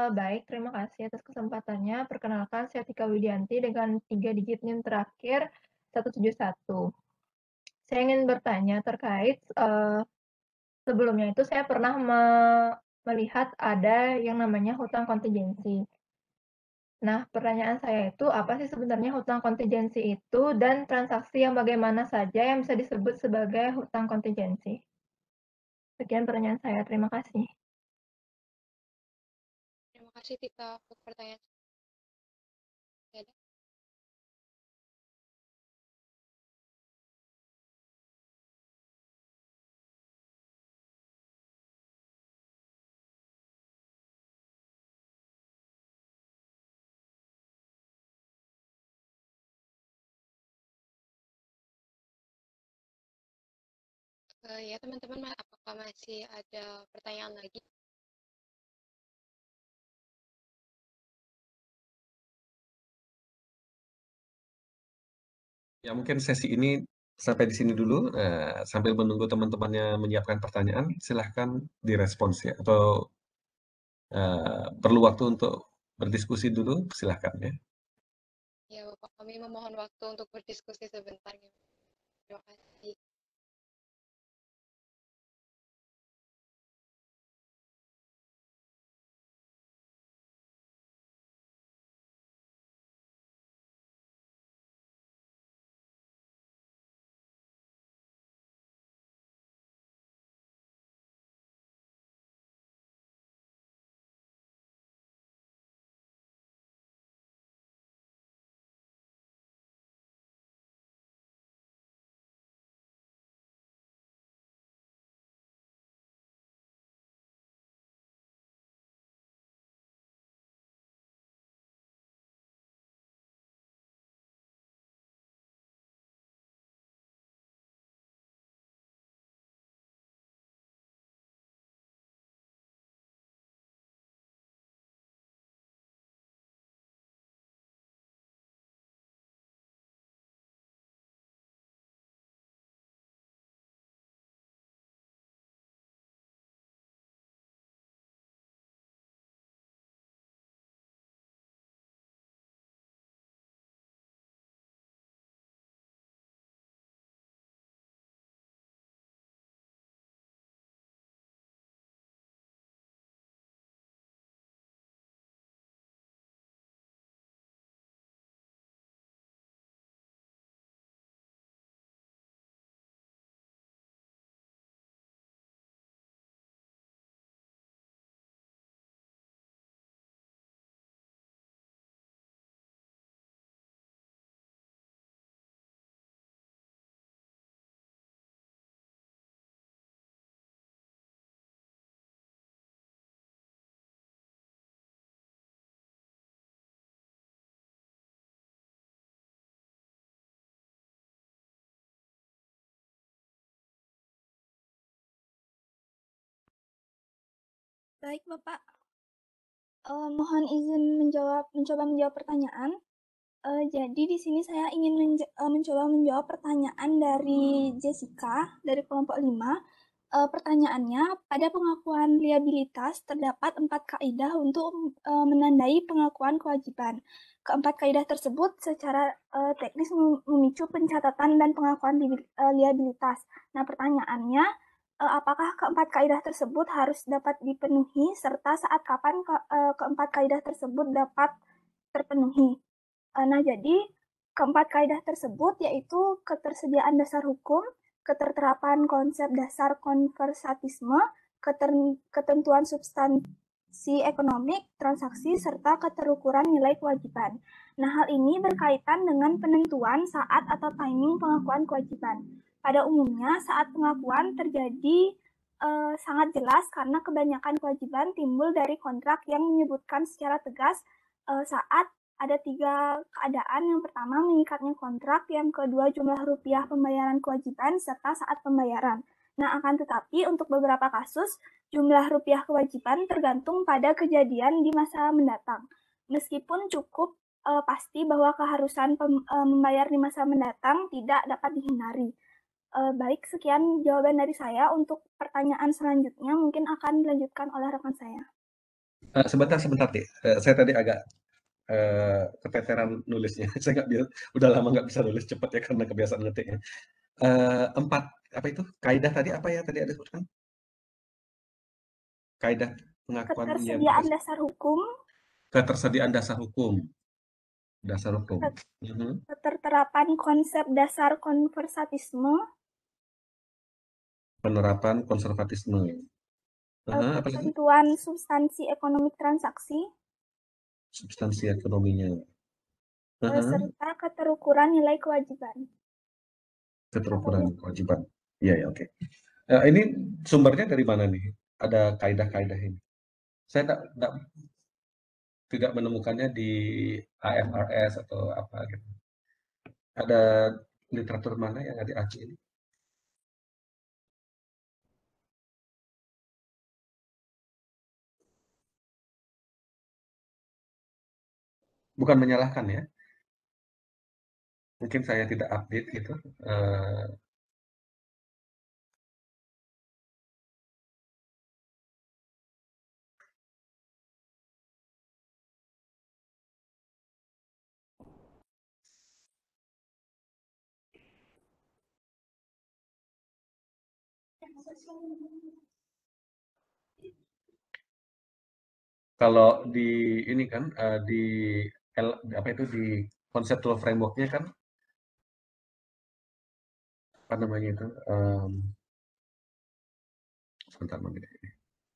Baik, terima kasih atas kesempatannya. Perkenalkan, saya Tika Widianti dengan 3 digit NIM terakhir 171. Saya ingin bertanya terkait sebelumnya itu saya pernah melihat ada yang namanya hutang kontingensi. Nah, pertanyaan saya itu apa sih sebenarnya hutang kontingensi itu dan transaksi yang bagaimana saja yang bisa disebut sebagai hutang kontingensi? Sekian pertanyaan saya, terima kasih. Terima kasih Tika untuk pertanyaan. Ya teman-teman, apakah masih ada pertanyaan lagi? Ya, mungkin sesi ini sampai di sini dulu. Sambil menunggu teman-temannya menyiapkan pertanyaan, silahkan direspons ya. Atau perlu waktu untuk berdiskusi dulu, silahkan ya. Ya Bapak, kami memohon waktu untuk berdiskusi sebentar. Terima kasih. Baik, Bapak. Mohon izin mencoba menjawab pertanyaan. Jadi di sini saya ingin mencoba menjawab pertanyaan dari Jessica dari kelompok 5. Pertanyaannya, pada pengakuan liabilitas terdapat 4 kaidah untuk menandai pengakuan kewajiban. Keempat kaidah tersebut secara teknis memicu pencatatan dan pengakuan liabilitas. Nah, pertanyaannya, apakah keempat kaidah tersebut harus dapat dipenuhi serta saat kapan keempat kaidah tersebut dapat terpenuhi? Nah, jadi keempat kaidah tersebut yaitu ketersediaan dasar hukum, keterterapan konsep dasar konversatisme, ketentuan substansi ekonomik, transaksi, serta keterukuran nilai kewajiban. Nah, hal ini berkaitan dengan penentuan saat atau timing pengakuan kewajiban. Pada umumnya, saat pengakuan terjadi sangat jelas karena kebanyakan kewajiban timbul dari kontrak yang menyebutkan secara tegas saat ada 3 keadaan. Yang pertama, mengikatnya kontrak. Yang kedua, jumlah rupiah pembayaran kewajiban, serta saat pembayaran. Nah, akan tetapi untuk beberapa kasus, jumlah rupiah kewajiban tergantung pada kejadian di masa mendatang. Meskipun cukup pasti bahwa keharusan membayar di masa mendatang tidak dapat dihindari. Baik, sekian jawaban dari saya. Untuk pertanyaan selanjutnya mungkin akan dilanjutkan oleh rekan saya. Sebentar, deh. Saya tadi agak keteteran nulisnya. Saya udah lama nggak bisa nulis cepat ya karena kebiasaan ngetiknya. 4 apa itu? Kaidah tadi apa ya tadi ada sebutkan? Kaidah pengakuan Ketersediaan dasar hukum. Ketersediaan dasar hukum. Keterterapan konsep dasar konversatisme. Penerapan konservatisme. Ketentuan substansi ekonomik transaksi. Substansi ekonominya. Serta keterukuran nilai kewajiban. Keterukuran kewajiban. Iya, ya, oke. Ini sumbernya dari mana nih? Ada kaidah-kaidah ini. Saya tidak menemukannya di AFRS atau apa gitu. Ada literatur mana yang ada di ACI ini? Bukan menyalahkan ya. Mungkin saya tidak update gitu. Kalau di ini kan di apa itu di conceptual framework-nya kan apa namanya itu sebentar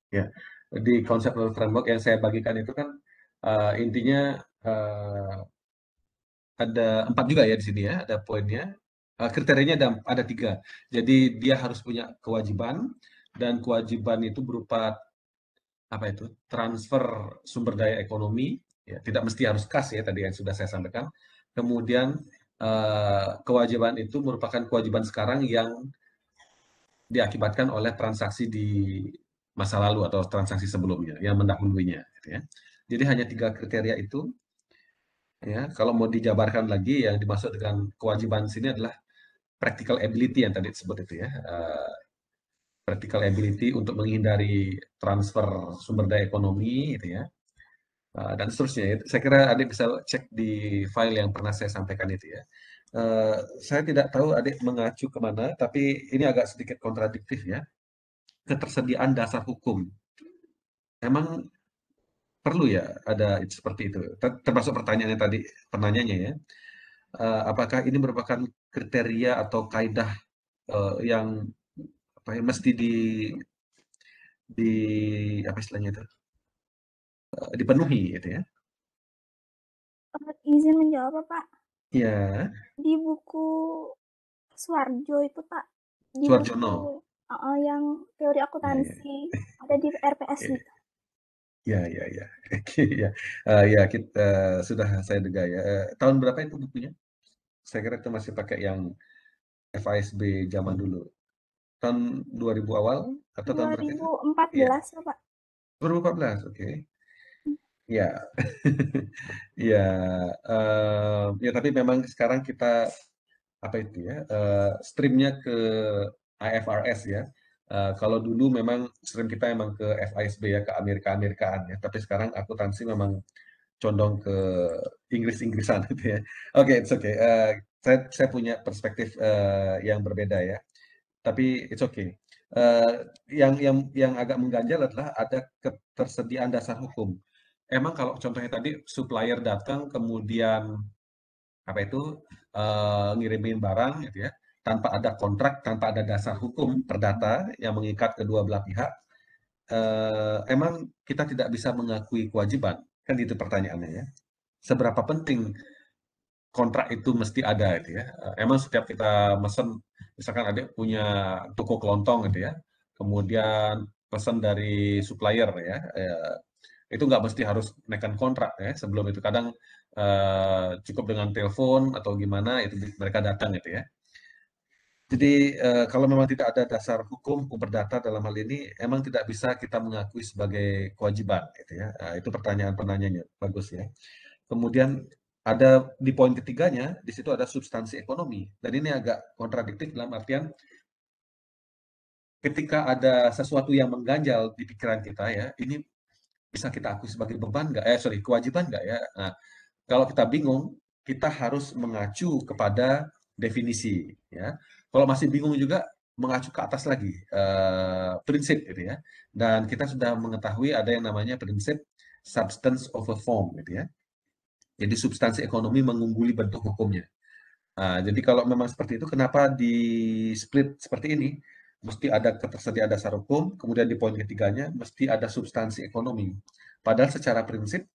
ya di conceptual framework yang saya bagikan itu kan intinya ada 4 juga ya di sini ya, ada poinnya. Kriterianya ada 3. Jadi dia harus punya kewajiban, dan kewajiban itu berupa apa itu? Transfer sumber daya ekonomi, ya, tidak mesti harus kas ya tadi yang sudah saya sampaikan. Kemudian kewajiban itu merupakan kewajiban sekarang yang diakibatkan oleh transaksi di masa lalu atau transaksi sebelumnya yang mendahulunya gitu ya. Jadi hanya 3 kriteria itu. Ya, kalau mau dijabarkan lagi yang dimaksud dengan kewajiban sini adalah practical ability yang tadi disebut itu ya. Practical ability untuk menghindari transfer sumber daya ekonomi gitu ya. Dan seterusnya. Saya kira adik bisa cek di file yang pernah saya sampaikan itu ya. Saya tidak tahu adik mengacu kemana, tapi ini agak sedikit kontradiktif ya. Ketersediaan dasar hukum. Emang perlu ya ada seperti itu. Termasuk pertanyaannya tadi, penanyanya ya. Apakah ini merupakan kriteria atau kaidah yang apa ya, mesti di apa istilahnya itu dipenuhi gitu ya? Izin menjawab Pak. Ya. Di buku Suwarjo itu Pak. Di Suwarjono. buku yang teori akuntansi ada di RPS gitu. Ya. Ya kita sudah saya duga ya. Tahun berapa itu bukunya? Saya kira itu masih pakai yang FASB zaman dulu. Tahun 2000 awal atau tahun berapa itu? 2014 Pak. 2014, oke. Ya, ya, ya tapi memang sekarang kita apa itu ya, streamnya ke IFRS ya. Kalau dulu memang stream kita emang ke FISB ya, ke Amerika-Amerikaan ya. Tapi sekarang akuntansi memang condong ke Inggris-Inggrisan gitu ya. Oke, it's okay. Saya punya perspektif yang berbeda ya. Tapi it's okay. Yang agak mengganjal adalah ada ketersediaan dasar hukum. Emang kalau contohnya tadi supplier datang kemudian apa itu ngirimin barang gitu ya, tanpa ada kontrak, tanpa ada dasar hukum perdata yang mengikat kedua belah pihak, emang kita tidak bisa mengakui kewajiban? Kan itu pertanyaannya ya. Seberapa penting kontrak itu mesti ada gitu ya. Emang setiap kita mesen, misalkan ada punya toko kelontong gitu ya, kemudian pesan dari supplier ya, itu nggak mesti harus naikkan kontrak ya. Sebelum itu kadang cukup dengan telepon atau gimana itu mereka datang gitu ya. Jadi kalau memang tidak ada dasar hukum perdata dalam hal ini, emang tidak bisa kita mengakui sebagai kewajiban gitu ya. Itu pertanyaan penanyanya, bagus ya. Kemudian ada di poin ketiganya, di situ ada substansi ekonomi. Dan ini agak kontradiktif dalam artian ketika ada sesuatu yang mengganjal di pikiran kita ya, ini bisa kita akui sebagai beban nggak? Kewajiban nggak ya? Nah, kalau kita bingung, kita harus mengacu kepada definisi ya. Kalau masih bingung juga mengacu ke atas lagi prinsip gitu ya. Dan kita sudah mengetahui ada yang namanya prinsip substance over form gitu ya. Jadi substansi ekonomi mengungguli bentuk hukumnya. Nah, jadi kalau memang seperti itu, kenapa di split seperti ini? Mesti ada ketersediaan dasar hukum, kemudian di poin ketiganya mesti ada substansi ekonomi. Padahal secara prinsip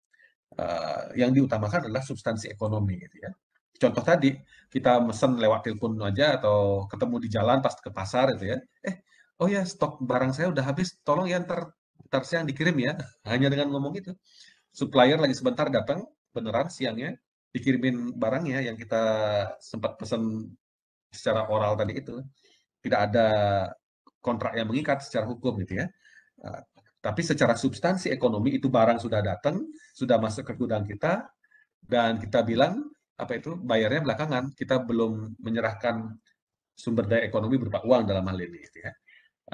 yang diutamakan adalah substansi ekonomi gitu ya. Contoh tadi, kita mesen lewat telepon aja atau ketemu di jalan pas ke pasar gitu ya. Oh ya stok barang saya udah habis, tolong ya ntar siang dikirim ya. Hanya dengan ngomong itu. Supplier lagi sebentar datang, beneran siangnya, dikirimin barangnya yang kita sempat pesan secara oral tadi itu. Tidak ada kontrak yang mengikat secara hukum gitu ya. Tapi secara substansi ekonomi itu barang sudah datang, sudah masuk ke gudang kita, dan kita bilang apa itu bayarnya belakangan, kita belum menyerahkan sumber daya ekonomi berupa uang dalam hal ini gitu ya.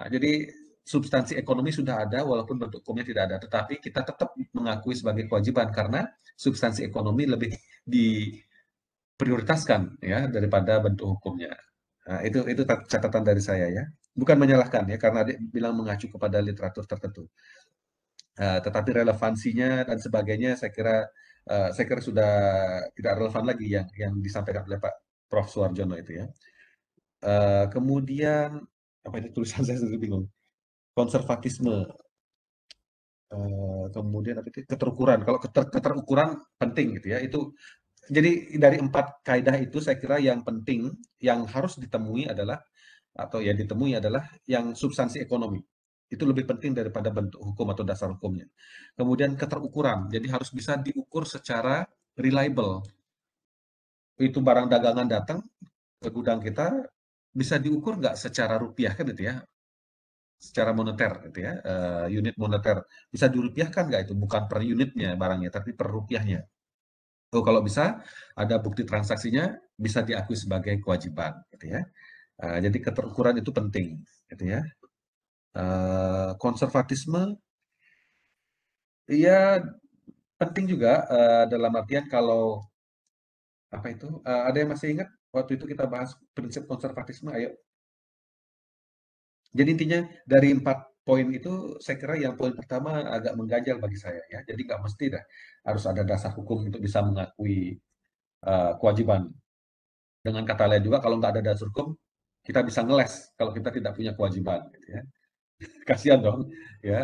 Jadi substansi ekonomi sudah ada walaupun bentuk hukumnya tidak ada, tetapi kita tetap mengakui sebagai kewajiban karena substansi ekonomi lebih diprioritaskan ya daripada bentuk hukumnya. Nah, itu catatan dari saya ya. Bukan menyalahkan ya karena dia bilang mengacu kepada literatur tertentu. Tetapi relevansinya dan sebagainya saya kira sudah tidak relevan lagi yang disampaikan oleh Pak Prof. Suarjono itu ya. Kemudian apa itu tulisan saya sendiri bingung. Konservatisme. Kemudian apa itu keterukuran. Kalau keterukuran penting gitu ya. Itu jadi dari 4 kaidah itu saya kira yang penting yang harus ditemui adalah yang substansi ekonomi. Itu lebih penting daripada bentuk hukum atau dasar hukumnya. Kemudian keterukuran, jadi harus bisa diukur secara reliable. Itu barang dagangan datang ke gudang kita, bisa diukur nggak secara rupiah kan gitu ya, secara moneter gitu ya, unit moneter. Bisa dirupiahkan nggak itu, bukan per unitnya barangnya, tapi per rupiahnya. Kalau bisa, ada bukti transaksinya, bisa diakui sebagai kewajiban gitu ya. Jadi keterukuran itu penting gitu ya. Konservatisme ya penting juga dalam artian kalau apa itu ada yang masih ingat waktu itu kita bahas prinsip konservatisme, ayo. Jadi intinya dari 4 poin itu saya kira yang poin pertama agak mengganjal bagi saya ya. Jadi nggak mesti dah harus ada dasar hukum untuk bisa mengakui kewajiban. Dengan kata lain juga kalau nggak ada dasar hukum kita bisa ngeles kalau kita tidak punya kewajiban gitu ya. Kasihan dong ya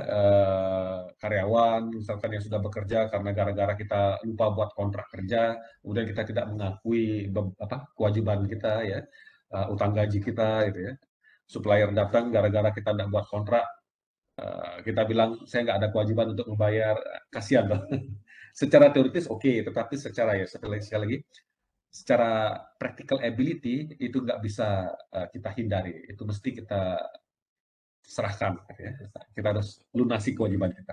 karyawan misalkan yang sudah bekerja karena gara-gara kita lupa buat kontrak kerja, kemudian kita tidak mengakui kewajiban kita ya, utang gaji kita gitu ya. Supplier datang gara-gara kita tidak buat kontrak, kita bilang saya nggak ada kewajiban untuk membayar, kasihan dong. Secara teoritis oke, tetapi secara sekali lagi secara practical ability itu nggak bisa kita hindari, itu mesti kita serahkan, ya. Kita harus lunasi kewajiban kita.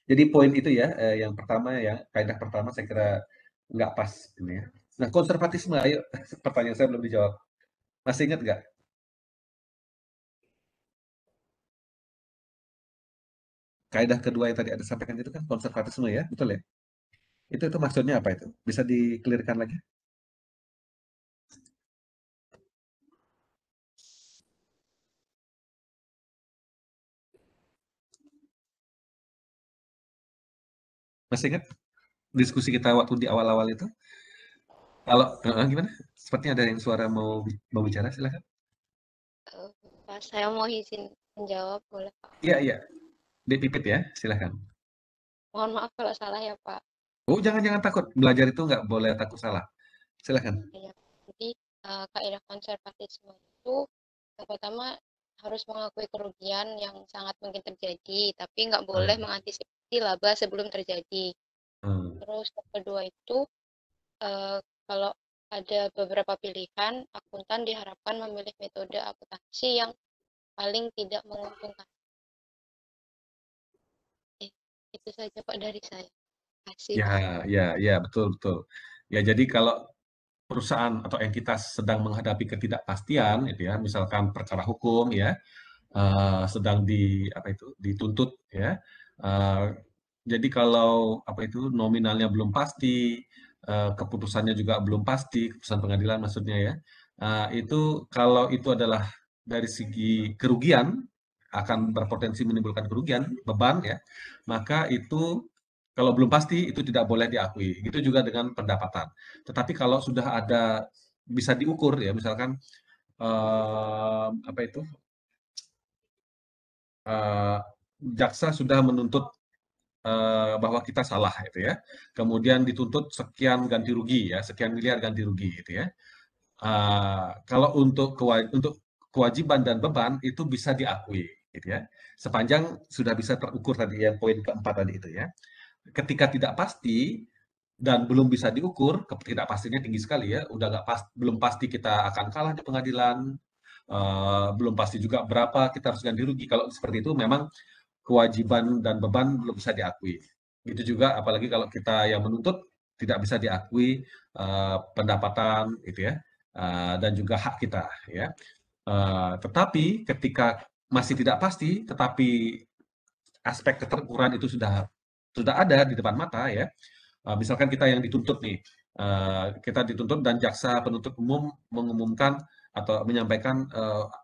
Jadi poin itu ya, yang pertama ya, kaidah pertama saya kira nggak pas ini ya. Nah, konservatisme, ayo pertanyaan saya belum dijawab. Masih ingat nggak? Kaidah kedua yang tadi ada sampaikan itu kan konservatisme ya, betul ya? Itu maksudnya apa itu? Bisa di-clear-kan lagi? Masih ingat diskusi kita waktu di awal-awal itu? Kalau gimana? Sepertinya ada yang suara mau bicara, silakan. Pak, saya mau izin menjawab, boleh Pak? Iya. Dipipit ya, silakan. Mohon maaf kalau salah ya Pak. Oh, jangan takut. Belajar itu nggak boleh takut salah. Silakan. Ya, jadi kaidah konservatisme itu yang pertama harus mengakui kerugian yang sangat mungkin terjadi, tapi nggak boleh mengantisipasi laba sebelum terjadi. Terus yang kedua itu kalau ada beberapa pilihan, akuntan diharapkan memilih metode akuntansi yang paling tidak menguntungkan. Itu saja Pak dari saya. Terima kasih. Ya, betul. Ya, jadi kalau perusahaan atau entitas sedang menghadapi ketidakpastian, gitu ya, misalkan perkara hukum ya, sedang dituntut ya. Jadi kalau nominalnya belum pasti, keputusannya juga belum pasti, keputusan pengadilan maksudnya ya. Itu kalau itu adalah dari segi kerugian, akan berpotensi menimbulkan kerugian, beban ya, maka itu kalau belum pasti itu tidak boleh diakui. Itu juga dengan pendapatan. Tetapi kalau sudah ada bisa diukur ya, misalkan jaksa sudah menuntut bahwa kita salah itu ya. Kemudian dituntut sekian ganti rugi ya, sekian miliar ganti rugi gitu ya. Kalau untuk kewajiban dan beban itu bisa diakui gitu ya. Sepanjang sudah bisa terukur tadi yang poin keempat tadi itu ya. Ketika tidak pasti dan belum bisa diukur, ketidakpastiannya tinggi sekali ya, udah belum pasti kita akan kalah di pengadilan, belum pasti juga berapa kita harus ganti rugi. Kalau seperti itu memang kewajiban dan beban belum bisa diakui. Itu juga apalagi kalau kita yang menuntut tidak bisa diakui pendapatan itu ya, dan juga hak kita ya. Tetapi ketika masih tidak pasti, tetapi aspek keterukuran itu sudah ada di depan mata ya. Misalkan kita yang dituntut nih, kita dituntut dan jaksa penuntut umum mengumumkan atau menyampaikan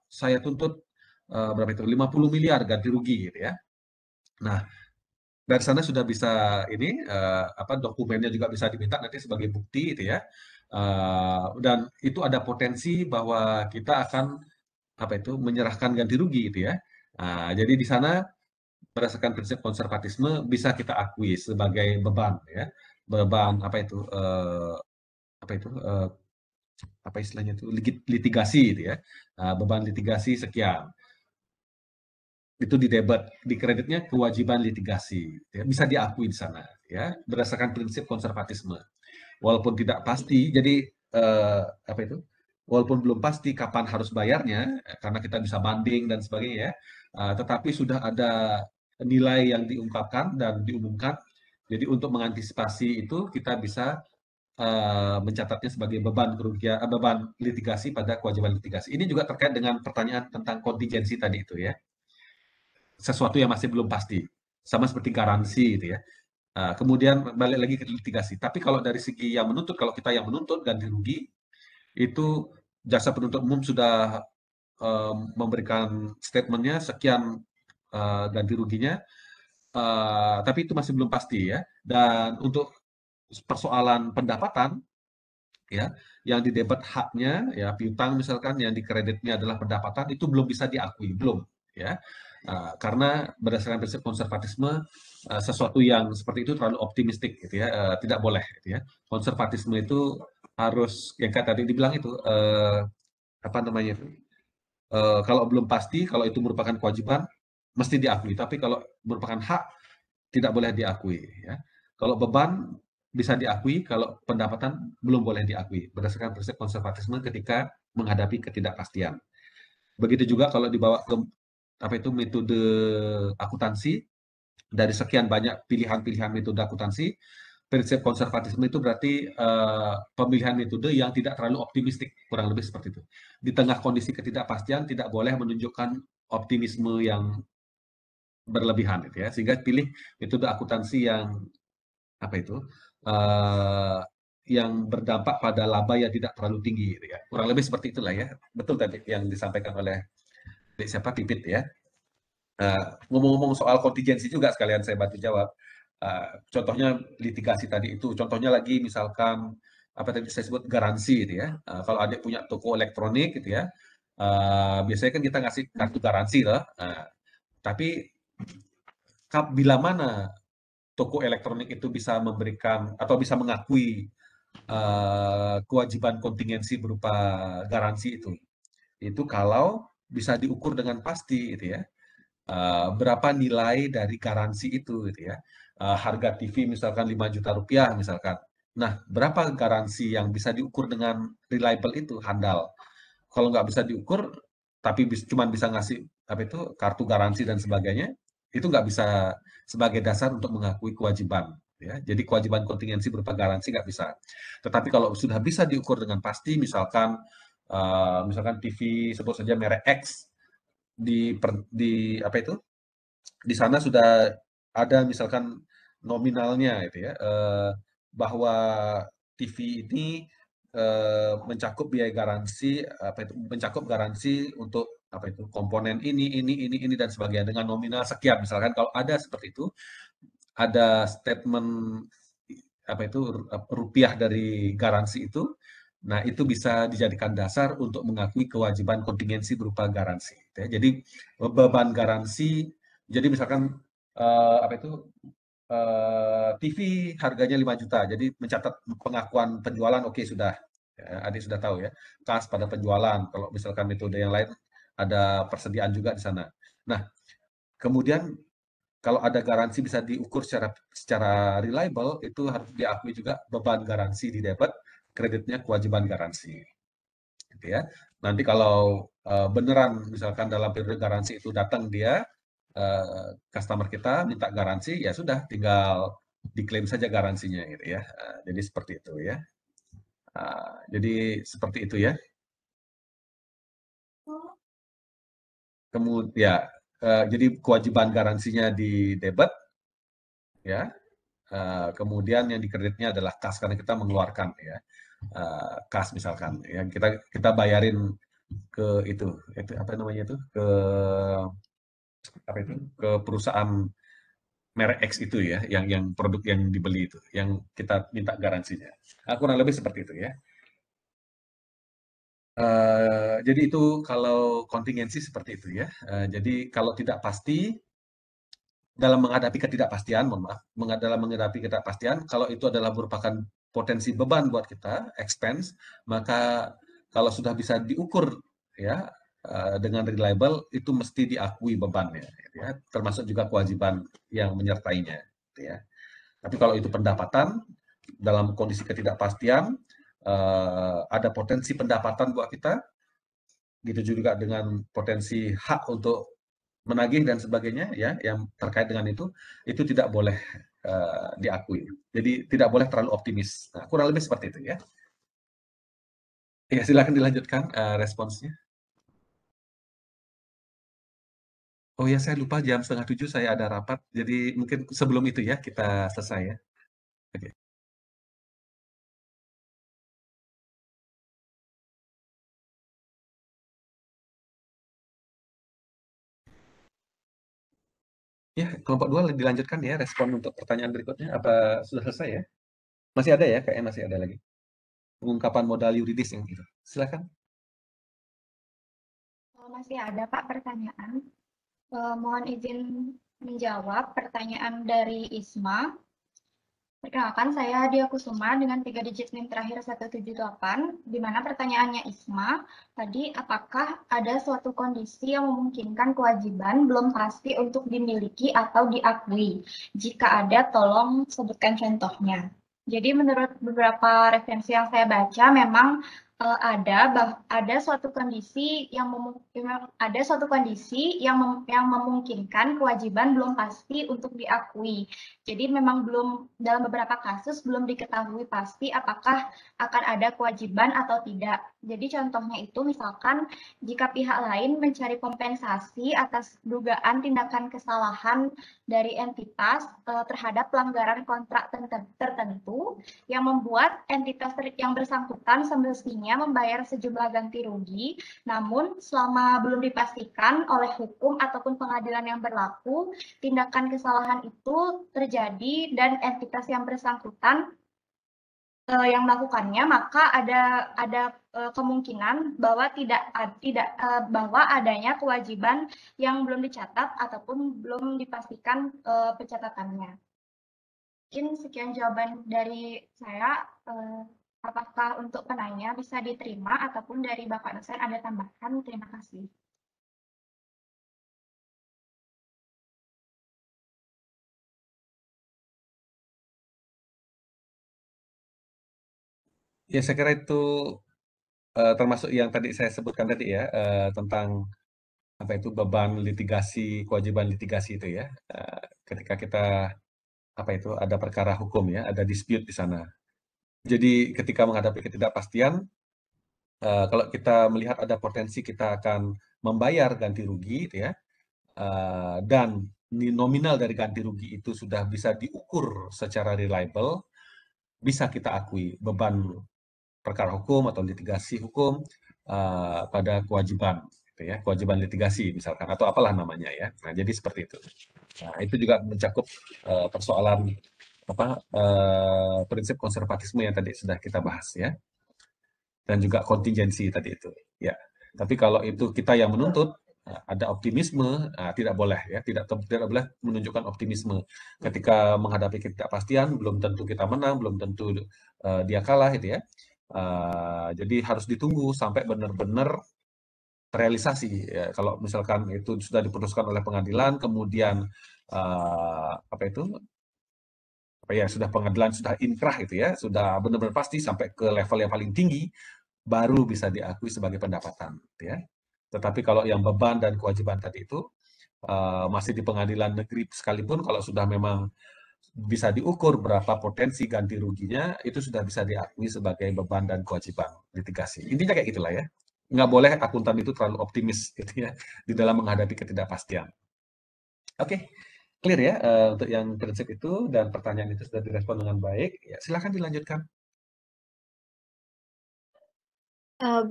saya tuntut berapa itu 50 miliar ganti rugi gitu ya. Nah, dari sana sudah bisa ini dokumennya juga bisa diminta nanti sebagai bukti gitu ya. Dan itu ada potensi bahwa kita akan menyerahkan ganti rugi gitu ya. Jadi di sana berdasarkan prinsip konservatisme bisa kita akui sebagai beban ya. Beban apa istilahnya itu litigasi gitu ya. Beban litigasi sekian. Itu di debat, di kreditnya kewajiban litigasi ya, bisa diakui di sana ya berdasarkan prinsip konservatisme. Walaupun tidak pasti, jadi walaupun belum pasti kapan harus bayarnya karena kita bisa banding dan sebagainya ya, tetapi sudah ada nilai yang diungkapkan dan diumumkan. Jadi untuk mengantisipasi itu kita bisa mencatatnya sebagai beban kerugian, beban litigasi pada kewajiban litigasi. Ini juga terkait dengan pertanyaan tentang kontingensi tadi itu ya. Sesuatu yang masih belum pasti, sama seperti garansi gitu ya. Kemudian balik lagi ke litigasi. Tapi kalau dari segi yang menuntut, kalau kita yang menuntut ganti rugi, itu jaksa penuntut umum sudah memberikan statementnya sekian ganti ruginya, tapi itu masih belum pasti ya. Dan untuk persoalan pendapatan, ya, yang didebat haknya, ya piutang misalkan, yang dikreditnya adalah pendapatan, itu belum bisa diakui, belum ya. Karena berdasarkan prinsip konservatisme sesuatu yang seperti itu terlalu optimistik gitu ya, tidak boleh gitu ya. Konservatisme itu harus yang kayak tadi dibilang itu kalau belum pasti, kalau itu merupakan kewajiban mesti diakui, tapi kalau merupakan hak tidak boleh diakui ya. Kalau beban bisa diakui, kalau pendapatan belum boleh diakui berdasarkan prinsip konservatisme ketika menghadapi ketidakpastian. Begitu juga kalau dibawa ke metode akuntansi, dari sekian banyak pilihan-pilihan metode akuntansi, prinsip konservatisme itu berarti pemilihan metode yang tidak terlalu optimistik, kurang lebih seperti itu. Di tengah kondisi ketidakpastian tidak boleh menunjukkan optimisme yang berlebihan, gitu ya. Sehingga pilih metode akuntansi yang apa itu yang berdampak pada laba yang tidak terlalu tinggi, gitu ya. Kurang lebih seperti itulah ya. Betul tadi yang disampaikan oleh siapa Pipit ya. Ngomong-ngomong soal kontingensi juga sekalian saya bantu jawab. Contohnya litigasi tadi itu, contohnya lagi misalkan apa tadi saya sebut garansi gitu ya. Kalau adik punya toko elektronik gitu ya, biasanya kan kita ngasih kartu garansi loh. Tapi bila mana toko elektronik itu bisa memberikan atau bisa mengakui kewajiban kontingensi berupa garansi itu kalau bisa diukur dengan pasti gitu ya. Berapa nilai dari garansi itu gitu ya. Harga TV misalkan 5 juta rupiah misalkan. Nah, berapa garansi yang bisa diukur dengan reliable itu handal. Kalau nggak bisa diukur, tapi cuma bisa ngasih apa itu kartu garansi dan sebagainya, itu nggak bisa sebagai dasar untuk mengakui kewajiban. Ya. Jadi kewajiban kontingensi berupa garansi nggak bisa. Tetapi kalau sudah bisa diukur dengan pasti, misalkan TV sebut saja merek X, di apa itu di sana sudah ada misalkan nominalnya itu ya, bahwa TV ini mencakup biaya garansi mencakup garansi untuk apa itu komponen ini dan sebagainya dengan nominal sekian, misalkan kalau ada seperti itu, ada statement apa itu rupiah dari garansi itu. Nah, itu bisa dijadikan dasar untuk mengakui kewajiban kontingensi berupa garansi. Ya. Jadi beban garansi, jadi misalkan TV harganya 5 juta, jadi mencatat pengakuan penjualan, oke sudah, ya, adik sudah tahu ya, kas pada penjualan. Kalau misalkan metode yang lain ada persediaan juga di sana. Nah, kemudian kalau ada garansi bisa diukur secara reliable, itu harus diakui juga beban garansi di debit, kreditnya kewajiban garansi, gitu ya. Nanti kalau beneran misalkan dalam periode garansi itu datang dia customer kita minta garansi, ya sudah tinggal diklaim saja garansinya, gitu ya. Jadi seperti itu ya. Jadi seperti itu ya. Kemudian jadi kewajiban garansinya di debit, ya. Kemudian yang di kreditnya adalah kas karena kita mengeluarkan ya. Kas misalkan yang kita bayarin ke itu apa namanya itu ke perusahaan merek X itu ya, yang produk yang dibeli itu, yang kita minta garansinya. Kurang lebih seperti itu ya. Jadi itu kalau kontingensi seperti itu ya. Jadi kalau tidak pasti dalam menghadapi ketidakpastian, dalam menghadapi ketidakpastian, kalau itu adalah merupakan potensi beban buat kita, expense, maka kalau sudah bisa diukur ya dengan reliable, itu mesti diakui bebannya, ya, termasuk juga kewajiban yang menyertainya, ya. Tapi kalau itu pendapatan dalam kondisi ketidakpastian, ada potensi pendapatan buat kita, gitu juga dengan potensi hak untuk menagih dan sebagainya ya, yang terkait dengan itu tidak boleh diakui. Jadi tidak boleh terlalu optimis. Nah, kurang lebih seperti itu ya. Ya, silakan dilanjutkan responsnya. Oh ya, saya lupa jam 6:30 saya ada rapat. Jadi mungkin sebelum itu ya kita selesai ya. Oke. Ya, kelompok 2 dilanjutkan ya respon untuk pertanyaan berikutnya. Apa sudah selesai ya? Masih ada ya? Kayaknya masih ada lagi. Pengungkapan modal yuridis yang itu. Silakan. Masih ada Pak pertanyaan. Mohon izin menjawab pertanyaan dari Isma. Perkenalkan, saya Dia Kusuma dengan 3 digit NIM terakhir 178, di mana pertanyaannya Isma, tadi apakah ada suatu kondisi yang memungkinkan kewajiban belum pasti untuk dimiliki atau diakui? Jika ada, tolong sebutkan contohnya. Jadi menurut beberapa referensi yang saya baca, memang ada suatu kondisi yang memungkinkan kewajiban belum pasti untuk diakui. Jadi memang dalam beberapa kasus belum diketahui pasti apakah akan ada kewajiban atau tidak. Jadi contohnya itu misalkan jika pihak lain mencari kompensasi atas dugaan tindakan kesalahan dari entitas terhadap pelanggaran kontrak tertentu yang membuat entitas yang bersangkutan semestinya membayar sejumlah ganti rugi, namun selama belum dipastikan oleh hukum ataupun pengadilan yang berlaku, tindakan kesalahan itu terjadi dan entitas yang bersangkutan yang melakukannya, maka ada kemungkinan bahwa bahwa adanya kewajiban yang belum dicatat ataupun belum dipastikan pencatatannya. Mungkin sekian jawaban dari saya. Apakah untuk penanya bisa diterima ataupun dari Bapak dosen ada tambahan? Terima kasih. Ya, saya kira itu termasuk yang tadi saya sebutkan tadi ya, tentang apa itu beban litigasi, kewajiban litigasi itu ya. Ketika kita apa itu ada perkara hukum ya, ada dispute di sana. Jadi ketika menghadapi ketidakpastian, kalau kita melihat ada potensi kita akan membayar ganti rugi, gitu ya, dan nominal dari ganti rugi itu sudah bisa diukur secara reliable, bisa kita akui beban perkara hukum atau litigasi hukum pada kewajiban, gitu ya, kewajiban litigasi misalkan atau apalah namanya ya. Nah, jadi seperti itu. Nah, itu juga mencakup persoalan prinsip konservatisme yang tadi sudah kita bahas ya, dan juga kontingensi tadi itu. Ya, tapi kalau itu kita yang menuntut ada optimisme, tidak boleh ya, tidak boleh menunjukkan optimisme ketika menghadapi ketidakpastian. Belum tentu kita menang, belum tentu dia kalah, gitu ya. Jadi harus ditunggu sampai benar-benar terrealisasi. Ya, kalau misalkan itu sudah diputuskan oleh pengadilan, kemudian sudah pengadilan sudah inkrah gitu ya, sudah benar-benar pasti sampai ke level yang paling tinggi, baru bisa diakui sebagai pendapatan, gitu ya. Tetapi kalau yang beban dan kewajiban tadi itu masih di pengadilan negeri sekalipun, kalau sudah memang bisa diukur berapa potensi ganti ruginya, itu sudah bisa diakui sebagai beban dan kewajiban litigasi. Intinya kayak gitulah ya. Nggak boleh akuntan itu terlalu optimis gitu ya di dalam menghadapi ketidakpastian. Oke, clear ya untuk yang prinsip itu, dan pertanyaan itu sudah direspon dengan baik. Ya, silakan dilanjutkan.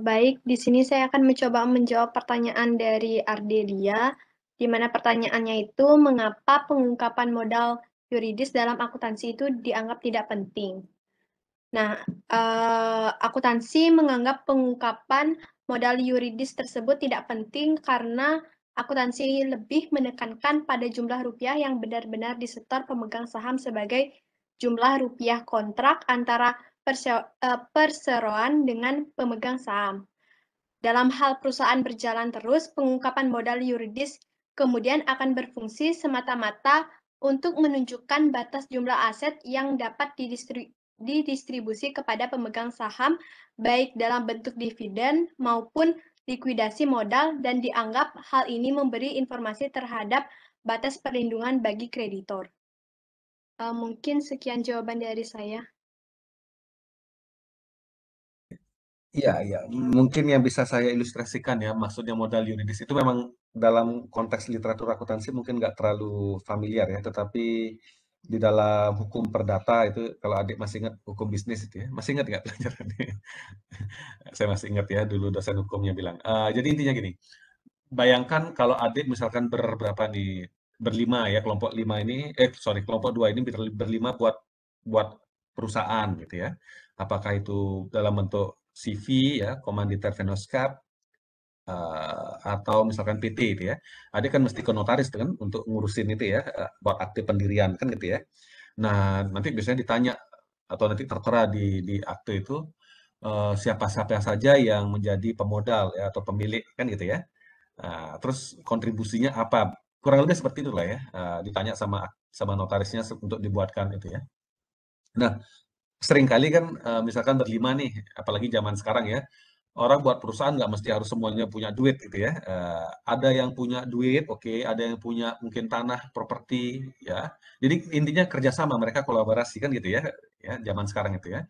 Baik, di sini saya akan mencoba menjawab pertanyaan dari Ardelia, di mana pertanyaannya itu mengapa pengungkapan modal yuridis dalam akuntansi itu dianggap tidak penting. Nah, akuntansi menganggap pengungkapan modal yuridis tersebut tidak penting karena akuntansi lebih menekankan pada jumlah rupiah yang benar-benar disetor pemegang saham sebagai jumlah rupiah kontrak antara perseroan dengan pemegang saham. Dalam hal perusahaan berjalan terus, pengungkapan modal yuridis kemudian akan berfungsi semata-mata untuk menunjukkan batas jumlah aset yang dapat didistribusi kepada pemegang saham, baik dalam bentuk dividen maupun likuidasi modal, dan dianggap hal ini memberi informasi terhadap batas perlindungan bagi kreditor. Mungkin sekian jawaban dari saya. Iya. Mungkin yang bisa saya ilustrasikan ya, maksudnya modal yuridis itu memang dalam konteks literatur akuntansi mungkin nggak terlalu familiar ya, tetapi di dalam hukum perdata itu, kalau adik masih ingat hukum bisnis itu ya, masih ingat nggak pelajarannya? Saya masih ingat ya, dulu dosen hukumnya bilang. Jadi intinya gini, bayangkan kalau adik misalkan berberapa nih, berlima ya, kelompok 5 ini, kelompok 2 ini berlima buat perusahaan gitu ya. Apakah itu dalam bentuk CV ya, Commanditer Venoscap, atau misalkan PT itu ya. Adik kan mesti ke notaris kan untuk ngurusin itu ya, buat akte pendirian kan gitu ya. Nah, nanti biasanya ditanya atau nanti tertera di akte itu siapa-siapa saja yang menjadi pemodal ya atau pemilik kan gitu ya. Terus kontribusinya apa? Kurang lebih seperti itulah ya. Ditanya sama notarisnya untuk dibuatkan itu ya. Nah, seringkali kan misalkan berlima nih, apalagi zaman sekarang ya, orang buat perusahaan nggak mesti harus semuanya punya duit gitu ya. Ada yang punya duit, oke, ada yang punya mungkin tanah, properti, ya. Jadi intinya kerjasama, mereka kolaborasi kan gitu ya, zaman sekarang itu ya.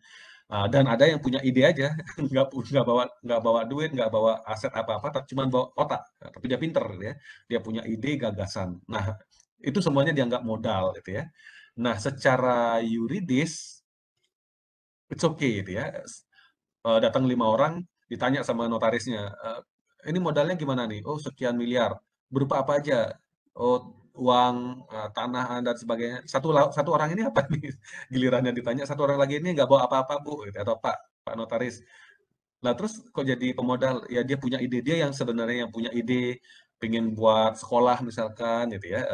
Dan ada yang punya ide aja, nggak bawa duit, nggak bawa aset apa-apa, cuma bawa otak, tapi dia pinter gitu ya. Dia punya ide, gagasan. Nah, itu semuanya dianggap modal gitu ya. Nah, secara yuridis it's okay gitu ya. Datang 5 orang, ditanya sama notarisnya, ini modalnya gimana nih? Oh, sekian miliar. Berupa apa aja? Oh, uang, tanah dan sebagainya. Satu orang ini apa nih? Gilirannya ditanya, satu orang lagi ini nggak bawa apa-apa, Bu, gitu, atau Pak Notaris. Lah terus kok jadi pemodal? Ya dia punya ide, dia yang sebenarnya yang punya ide, pengen buat sekolah misalkan gitu ya.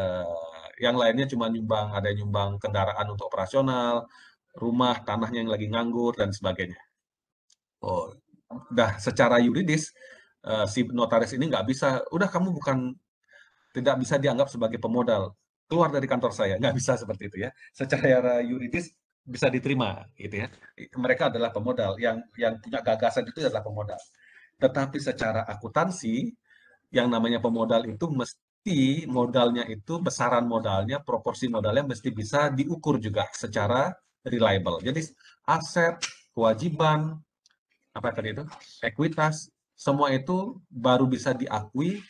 Yang lainnya cuma nyumbang, ada yang nyumbang kendaraan untuk operasional, rumah, tanahnya yang lagi nganggur dan sebagainya. Oh, secara yuridis si notaris ini nggak bisa, udah kamu tidak bisa dianggap sebagai pemodal, keluar dari kantor saya, nggak bisa seperti itu ya. Secara yuridis bisa diterima, gitu ya. Mereka adalah pemodal, yang punya gagasan itu adalah pemodal. Tetapi secara akuntansi, yang namanya pemodal itu mesti modalnya itu, besaran modalnya, proporsi modalnya mesti bisa diukur juga secara reliable. Jadi aset, kewajiban, apa tadi itu, ekuitas, semua itu baru bisa diakui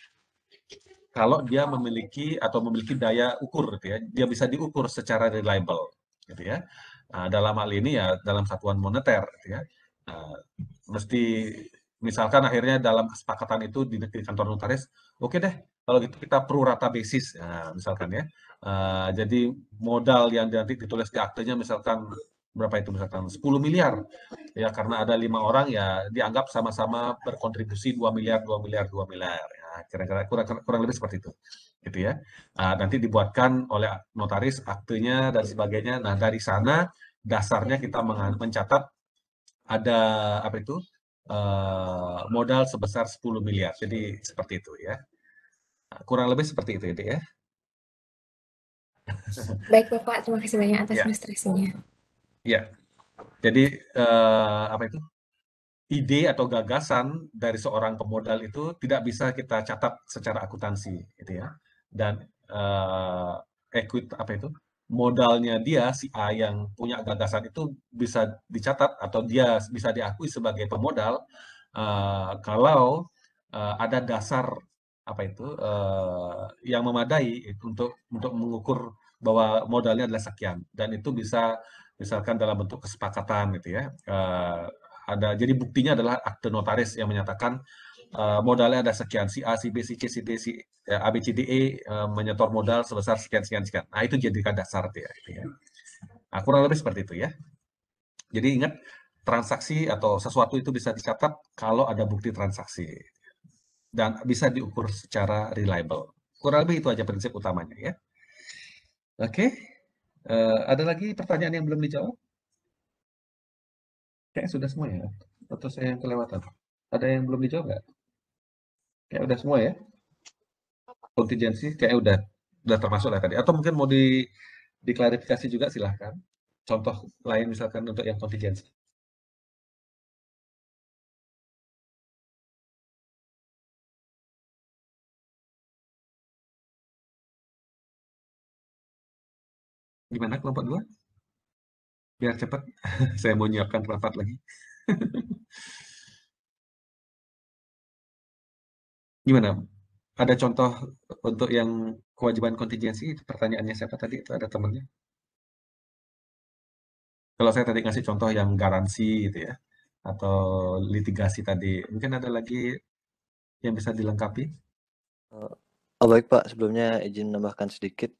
kalau dia memiliki daya ukur gitu ya. Dia bisa diukur secara reliable gitu ya. Dalam hal ini ya dalam satuan moneter gitu ya. Mesti misalkan akhirnya dalam kesepakatan itu di kantor notaris, oke deh kalau gitu kita pro rata basis, misalkan ya. Jadi modal yang nanti ditulis di aktenya misalkan berapa itu, misalkan 10 miliar ya, karena ada 5 orang ya dianggap sama-sama berkontribusi 2 miliar ya, kira-kira kurang lebih seperti itu gitu ya. Nanti dibuatkan oleh notaris aktenya dan sebagainya. Nah, dari sana dasarnya kita mencatat ada apa itu, modal sebesar 10 miliar. Jadi seperti itu ya. Kurang lebih seperti itu ya. Baik Bapak, terima kasih banyak atas Ya. ilustrasinya. Ya. Jadi apa itu? Ide atau gagasan dari seorang pemodal itu tidak bisa kita catat secara akuntansi gitu ya. Dan apa itu? Modalnya dia si A yang punya gagasan itu bisa dicatat atau dia bisa diakui sebagai pemodal kalau ada dasar apa itu yang memadai untuk mengukur bahwa modalnya adalah sekian, dan itu bisa misalkan dalam bentuk kesepakatan gitu ya. Jadi buktinya adalah akte notaris yang menyatakan modalnya ada sekian, si A, si B, si C, si D, si A, B, C, D, E menyetor modal sebesar sekian. Nah, itu jadikan dasar dia. Gitu ya. Nah, kurang lebih seperti itu ya. Jadi ingat, transaksi atau sesuatu itu bisa dicatat kalau ada bukti transaksi. Dan bisa diukur secara reliable. Kurang lebih itu aja prinsip utamanya ya. Oke. Ada lagi pertanyaan yang belum dijawab? Kayaknya sudah semua ya? Atau saya yang kelewatan? Ada yang belum dijawab nggak? Kayak udah semua ya? Kontingensi kayaknya udah termasuk lah tadi. Atau mungkin mau diklarifikasi juga, silahkan. Contoh lain misalkan untuk yang kontingensi. Gimana kelompok 2? Biar cepat. Saya mau nyiapkan rapat lagi. Gimana? Ada contoh untuk yang kewajiban kontingensi? Pertanyaannya siapa tadi? Itu ada temannya. Kalau saya tadi ngasih contoh yang garansi gitu ya, atau litigasi tadi, mungkin ada lagi yang bisa dilengkapi? Baik Pak, sebelumnya izin menambahkan sedikit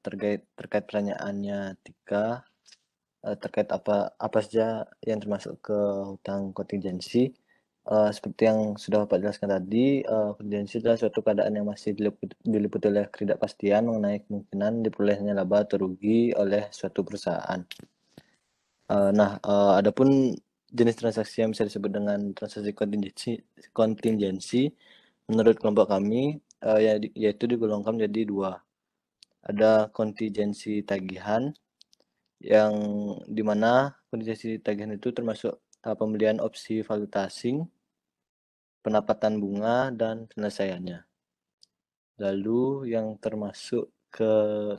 terkait pertanyaannya Tika, terkait apa saja yang termasuk ke hutang kontingensi. Seperti yang sudah Bapak jelaskan tadi, kontingensi adalah suatu keadaan yang masih diliputi oleh ketidakpastian mengenai kemungkinan diperolehnya laba atau rugi oleh suatu perusahaan. Adapun jenis transaksi yang bisa disebut dengan transaksi kontingensi menurut kelompok kami yaitu digolongkan menjadi 2. Ada kontingensi tagihan yang dimana kondisi tagihan itu termasuk pembelian opsi valuta asing, pendapatan bunga, dan penyelesaiannya. Lalu yang termasuk ke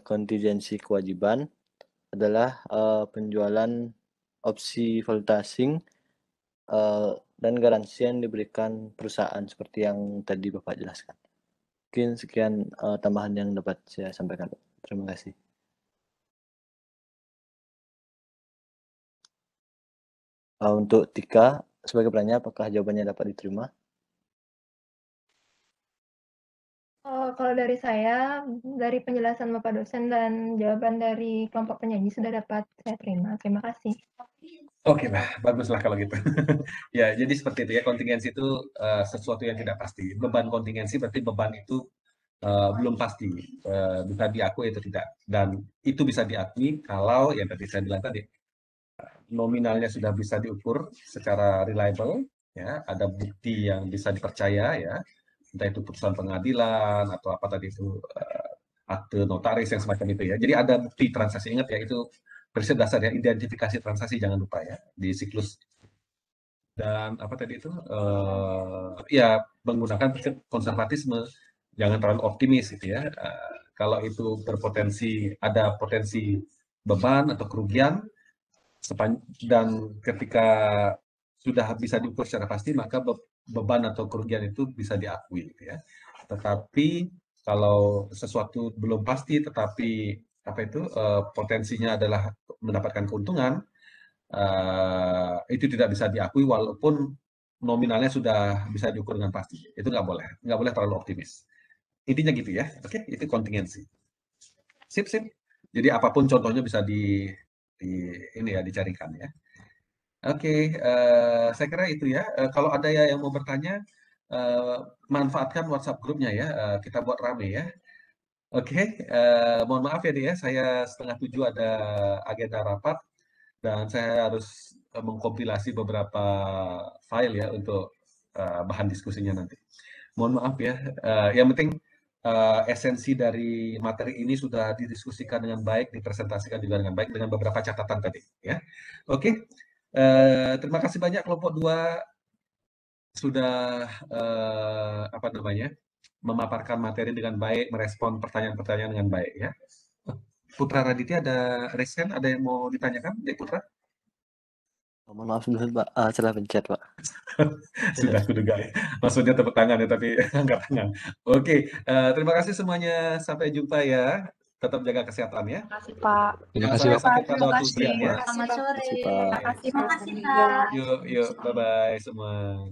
kontingensi kewajiban adalah penjualan opsi valuta asing dan garansi yang diberikan perusahaan seperti yang tadi Bapak jelaskan. Mungkin sekian tambahan yang dapat saya sampaikan. Terima kasih. Untuk Tika sebagai penanya, apakah jawabannya dapat diterima? Kalau dari saya, dari penjelasan Bapak dosen dan jawaban dari kelompok penyaji sudah dapat saya terima. Terima kasih. Oke, baguslah kalau gitu. Ya, jadi seperti itu ya, kontingensi itu sesuatu yang tidak pasti. Beban kontingensi berarti beban itu belum pasti, bisa diakui atau tidak. Dan itu bisa diakui kalau, yang tadi saya bilang tadi, nominalnya sudah bisa diukur secara reliable, ya, ada bukti yang bisa dipercaya, ya, entah itu putusan pengadilan atau apa tadi itu akte notaris yang semacam itu ya. Jadi ada bukti transaksi, ingat ya, itu prinsip dasar ya, identifikasi transaksi jangan lupa ya di siklus. Dan apa tadi itu ya menggunakan prinsip konservatisme, jangan terlalu optimis gitu ya. Kalau itu berpotensi ada potensi beban atau kerugian dan ketika sudah bisa diukur secara pasti maka beban atau kerugian itu bisa diakui gitu ya. Tetapi kalau sesuatu belum pasti tetapi apa itu potensinya adalah mendapatkan keuntungan, itu tidak bisa diakui walaupun nominalnya sudah bisa diukur dengan pasti. Itu nggak boleh terlalu optimis. Intinya gitu ya. Oke, itu kontingensi. Sip. Jadi apapun contohnya bisa ini ya dicarikan ya. Oke, saya kira itu ya. Kalau ada yang mau bertanya, manfaatkan WhatsApp grupnya ya. Kita buat rame ya. Oke, mohon maaf ya dia, saya 6:30 ada agenda rapat dan saya harus mengkompilasi beberapa file ya untuk bahan diskusinya nanti. Mohon maaf ya. Yang penting esensi dari materi ini sudah didiskusikan dengan baik, dipresentasikan juga dengan baik dengan beberapa catatan tadi ya. Oke. Terima kasih banyak kelompok 2 sudah memaparkan materi dengan baik, merespon pertanyaan-pertanyaan dengan baik ya. Putra Raditya ada resen, ada yang mau ditanyakan, Dek Putra? Mohon maaf dulu Pak, salah pencet Pak. Sudah kuduga ya. Maksudnya tepuk tangan ya, tapi angkat tangan. Oke, terima kasih semuanya. Sampai jumpa ya. Tetap jaga kesehatan ya. Terima kasih Pak. Terima kasih Pak. Sampai pada waktu siang ya. Selamat sore. Terima kasih Pak. Terima kasih, Kak. Yuk, bye-bye semua.